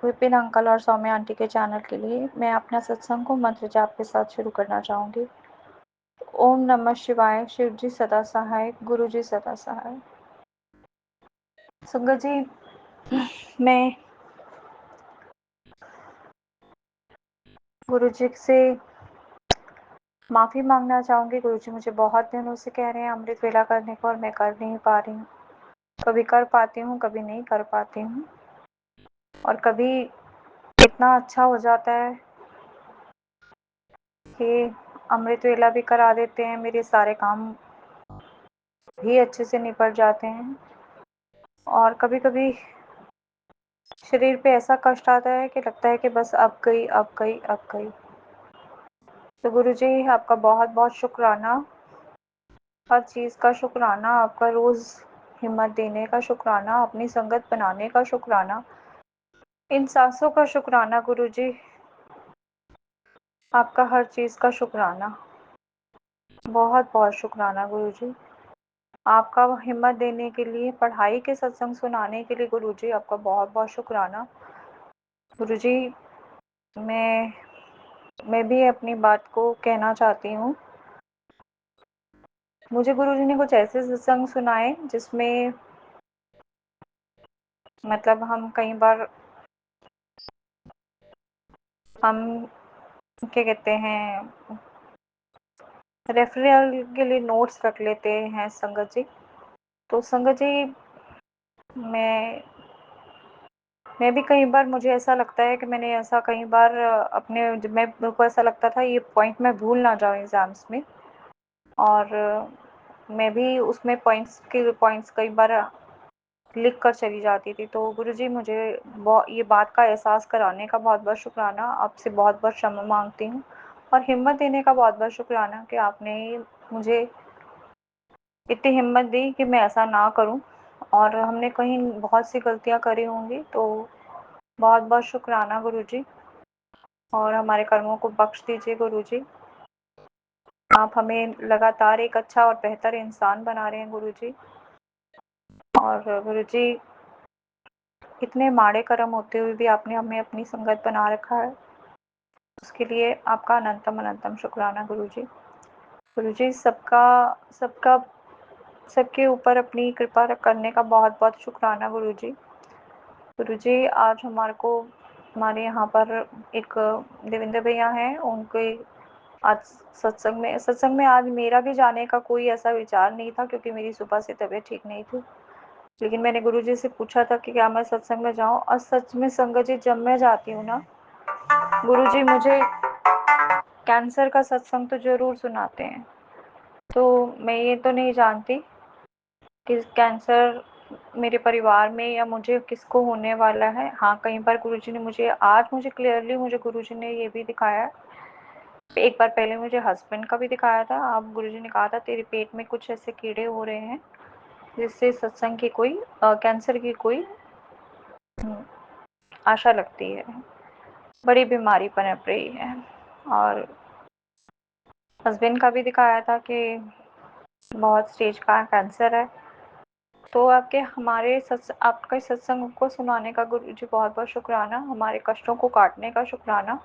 विपिन अंकल और सौम्या आंटी के चैनल के लिए मैं अपना सत्संग को मंत्र जाप के साथ शुरू करना चाहूँगी। ओम नमः शिवाय, शिव जी सदा सहाय, गुरु जी सदा सहाय। संगत जी, मैं गुरु जी से माफ़ी मांगना चाहूँगी। गुरु जी मुझे बहुत दिनों से कह रहे हैं अमृत वेला करने को, और मैं कर नहीं पा रही हूँ। कभी कर पाती हूँ, कभी नहीं कर पाती हूँ, और कभी इतना अच्छा हो जाता है कि अमृत वेला भी करा देते हैं, मेरे सारे काम भी अच्छे से निपट जाते हैं, और कभी कभी शरीर पे ऐसा कष्ट आता है कि लगता है कि बस अब गई, अब गई, अब गई। तो गुरु जी आपका बहुत बहुत शुक्राना, हर चीज़ का शुक्राना, आपका रोज़ हिम्मत देने का शुक्राना, अपनी संगत बनाने का शुक्राना, इन सांसों का शुक्राना गुरु जी, आपका हर चीज़ का शुक्राना, बहुत बहुत शुक्राना गुरु जी। आपका हिम्मत देने के लिए, पढ़ाई के सत्संग सुनाने के लिए गुरु जी आपका बहुत बहुत शुक्राना। गुरु जी मैं भी अपनी बात को कहना चाहती हूँ मुझे गुरुजी ने कुछ ऐसे सत्संग सुनाए जिसमें मतलब हम कई बार हम क्या कहते हैं रेफरल के लिए नोट्स रख लेते हैं संगत जी। तो संगत जी मैं भी कई बार मुझे ऐसा लगता है कि मैंने ऐसा कई बार अपने मेरे को ऐसा लगता था ये पॉइंट मैं भूल ना जाऊँ एग्ज़ाम्स में, और मैं भी उसमें पॉइंट्स कई बार लिख कर चली जाती थी। तो गुरुजी मुझे ये बात का एहसास कराने का बहुत-बहुत शुक्राना, आपसे बहुत-बहुत क्षमा माँगती हूँ, और हिम्मत देने का बहुत-बहुत शुक्राना कि आपने मुझे इतनी हिम्मत दी कि मैं ऐसा ना करूँ, और हमने कहीं बहुत सी गलतियाँ करी होंगी, तो बहुत-बहुत शुक्राना गुरुजी, और हमारे कर्मों को बख्श दीजिए गुरुजी। आप हमें लगातार एक अच्छा और बेहतर इंसान बना रहे हैं गुरुजी। और गुरुजी इतने माड़े कर्म होते हुए भी आपने हमें अपनी संगत बना रखा है, उसके लिए आपका अनंतम अनंतम शुक्राना गुरुजी। गुरुजी सबका सबका सबके ऊपर अपनी कृपा करने का बहुत-बहुत शुक्राना गुरुजी। गुरुजी आज हमारे यहाँ पर एक देवेंद्र भैया हैं, उनके आज सत्संग में आज मेरा भी जाने का कोई ऐसा विचार नहीं था, क्योंकि मेरी सुबह से तबीयत ठीक नहीं थी। लेकिन मैंने गुरुजी से पूछा था कि क्या मैं सत्संग में जाऊँ, और सच में संगत जी जब मैं जाती हूँ ना, गुरुजी मुझे कैंसर का सत्संग तो ज़रूर सुनाते हैं। तो मैं ये तो नहीं जानती कि कैंसर मेरे परिवार में या मुझे किसको होने वाला है। हाँ, कई बार गुरुजी ने मुझे क्लियरली गुरुजी ने ये भी दिखाया। एक बार पहले मुझे हस्बैंड का भी दिखाया था। अब गुरुजी ने कहा था तेरे पेट में कुछ ऐसे कीड़े हो रहे हैं जिससे सत्संग की कोई कैंसर की कोई आशा लगती है, बड़ी बीमारी पनप रही है। और हस्बैंड का भी दिखाया था कि बहुत स्टेज का कैंसर है। तो आपके सत्संग को सुनाने का गुरुजी बहुत बहुत शुक्राना, हमारे कष्टों को काटने का शुक्राना,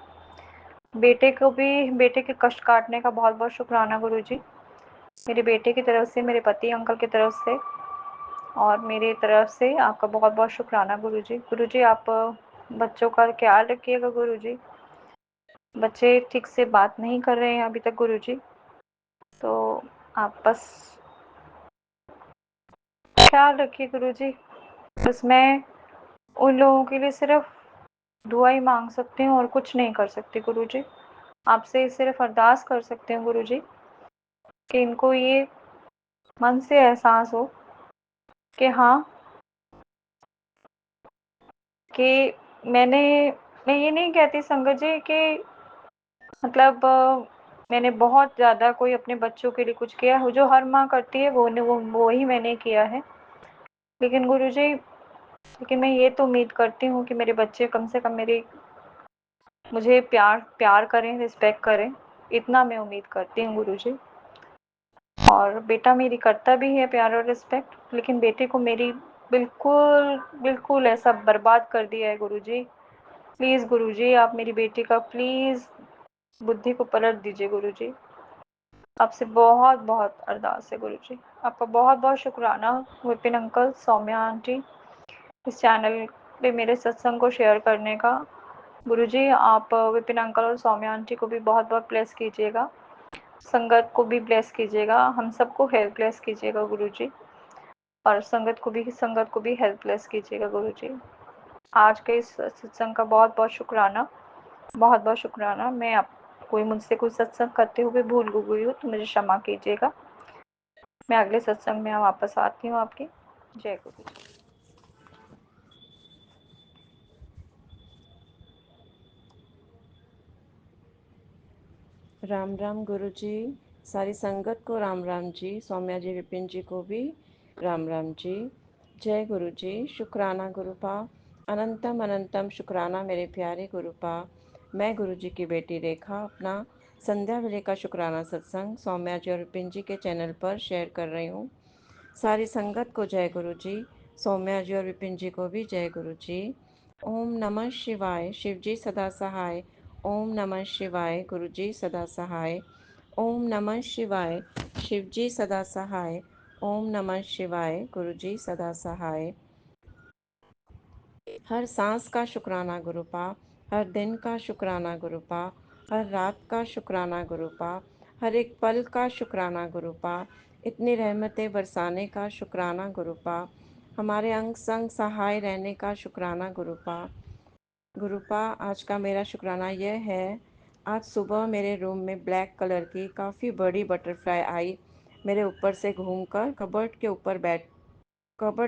बेटे के कष्ट काटने का बहुत बहुत शुक्राना गुरुजी, मेरे बेटे की तरफ से, मेरे पति अंकल की तरफ से और मेरी तरफ से आपका बहुत बहुत शुक्राना गुरुजी। गुरुजी आप बच्चों का ख्याल रखिएगा गुरुजी, बच्चे ठीक से बात नहीं कर रहे हैं अभी तक गुरुजी, तो आप बस ख्याल रखिए गुरुजी। बस मैं उन लोगों के लिए सिर्फ दुआ ही मांग सकती हूँ और कुछ नहीं कर सकती गुरुजी। आपसे सिर्फ अरदास कर सकते हैं गुरुजी कि इनको ये मन से एहसास हो कि हाँ, कि मैं ये नहीं कहती संगत जी कि मतलब मैंने बहुत ज़्यादा कोई अपने बच्चों के लिए कुछ किया हो, जो हर माँ करती है वो ही मैंने किया है। लेकिन गुरुजी, लेकिन मैं ये तो उम्मीद करती हूँ कि मेरे बच्चे कम से कम मुझे प्यार करें, रिस्पेक्ट करें, इतना मैं उम्मीद करती हूँ गुरुजी। और बेटा मेरी करता भी है प्यार और रिस्पेक्ट, लेकिन बेटे को मेरी बिल्कुल ऐसा बर्बाद कर दिया है गुरुजी। प्लीज़ गुरुजी, आप मेरी बेटी का प्लीज़ बुद्धि को पलट दीजिए गुरुजी। आपसे बहुत बहुत अरदास है गुरुजी। आपका बहुत बहुत शुक्राना विपिन अंकल, सौम्या आंटी, इस चैनल पे मेरे सत्संग को शेयर करने का। गुरुजी आप विपिन अंकल और सौम्या आंटी को भी बहुत बहुत ब्लेस कीजिएगा, संगत को भी ब्लेस कीजिएगा, हम सबको हेल्प ब्लेस कीजिएगा गुरुजी, और संगत को भी हेल्प ब्लेस कीजिएगा गुरुजी। आज के इस सत्संग का बहुत बहुत शुक्राना, बहुत बहुत शुक्राना। मैं आप कोई मुझसे कुछ सत्संग करते हुए भूल गई हो तो मुझे क्षमा कीजिएगा। मैं अगले सत्संग में वापस आती हूँ आपकी। जय गुरु जी। राम राम गुरु जी, सारी संगत को राम राम जी, सौम्या जी विपिन जी को भी राम राम जी। जय गुरु जी। शुक्राना गुरुपा, अनंतम अनंतम शुक्राना मेरे प्यारे गुरुपा। मैं गुरु जी की बेटी रेखा अपना संध्या वेले का शुक्राना सत्संग सौम्या जी और विपिन जी के चैनल पर शेयर कर रही हूँ। सारी संगत को जय गुरु जी, सौम्या जी और विपिन जी को भी जय गुरु जी। ओम नमः शिवाय, शिव जी सदा सहाय। ओम नमः शिवाय, गुरु जी सदा सहाय। ओम नमः शिवाय, शिवजी सदा सहाय। ओम नमः शिवाय। गुरुजी सदा सहाय। हर सांस का शुक्राना गुरुपा, हर दिन का शुक्राना गुरुपा, हर रात का शुक्राना गुरुपा, हर एक पल का शुक्राना गुरुपा, इतनी रहमतें बरसाने का शुक्राना गुरुपा, हमारे अंग संग सहाय रहने का शुक्राना गुरुपा। गुरुपा, आज का मेरा शुक्राना यह है, आज सुबह मेरे रूम में ब्लैक कलर की काफ़ी बड़ी बटरफ्लाई आई, मेरे ऊपर से घूमकर कबर्ड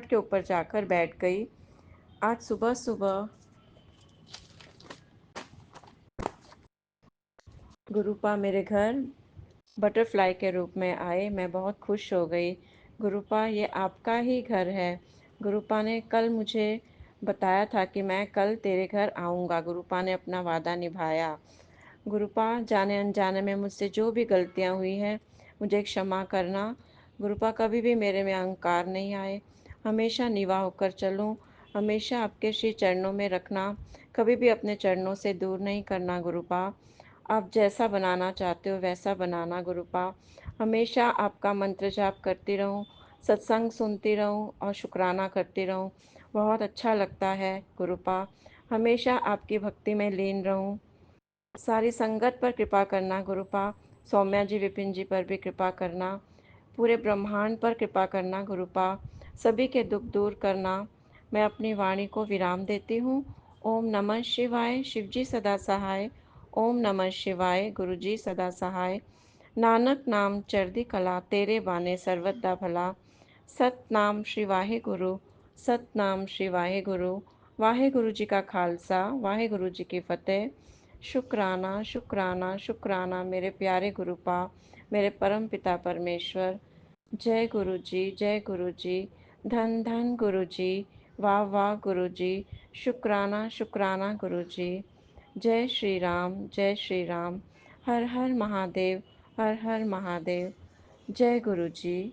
के ऊपर जाकर बैठ गई। आज सुबह सुबह गुरुपा मेरे घर बटरफ्लाई के रूप में आए, मैं बहुत खुश हो गई। गुरुपा, ये आपका ही घर है। गुरुपा ने कल मुझे बताया था कि मैं कल तेरे घर आऊँगा। गुरुपा ने अपना वादा निभाया। गुरुपा, जाने अनजाने में मुझसे जो भी गलतियाँ हुई हैं, मुझे क्षमा करना। गुरुपा, कभी भी मेरे में अहंकार नहीं आए, हमेशा नीवा होकर चलूँ, हमेशा आपके श्री चरणों में रखना, कभी भी अपने चरणों से दूर नहीं करना। गुरुपा, आप जैसा बनाना चाहते हो वैसा बनाना। गुरुपा, हमेशा आपका मंत्र जाप करती रहूं, सत्संग सुनती रहूं और शुक्राना करती रहूं, बहुत अच्छा लगता है। गुरुपा, हमेशा आपकी भक्ति में लीन रहूं। सारी संगत पर कृपा करना गुरुपा, सौम्या जी विपिन जी पर भी कृपा करना, पूरे ब्रह्मांड पर कृपा करना गुरुपा, सभी के दुख दूर करना। मैं अपनी वाणी को विराम देती हूँ। ओम नमः शिवाय। शिवजी सदा सहाय। ओम नमः शिवाय। गुरुजी सदा सहाय। नानक नाम चढ़दी कला, तेरे बाने सर्वदा भला। सतनाम श्री वाहे गुरु, सतनाम श्री वाहे गुरु। वाहे गुरु जी का खालसा, वाहे गुरु जी की फतेह। शुक्राना शुक्राना शुक्राना मेरे प्यारे गुरुपा, मेरे परम पिता परमेश्वर। जय गुरु जी, जय गुरु जी। धन धन गुरु जी। वाह वाह गुरु जी। शुक्राना शुक्राना गुरु जी। जय श्री राम, जय श्री राम। हर हर महादेव, हर हर महादेव। जय गुरु जी।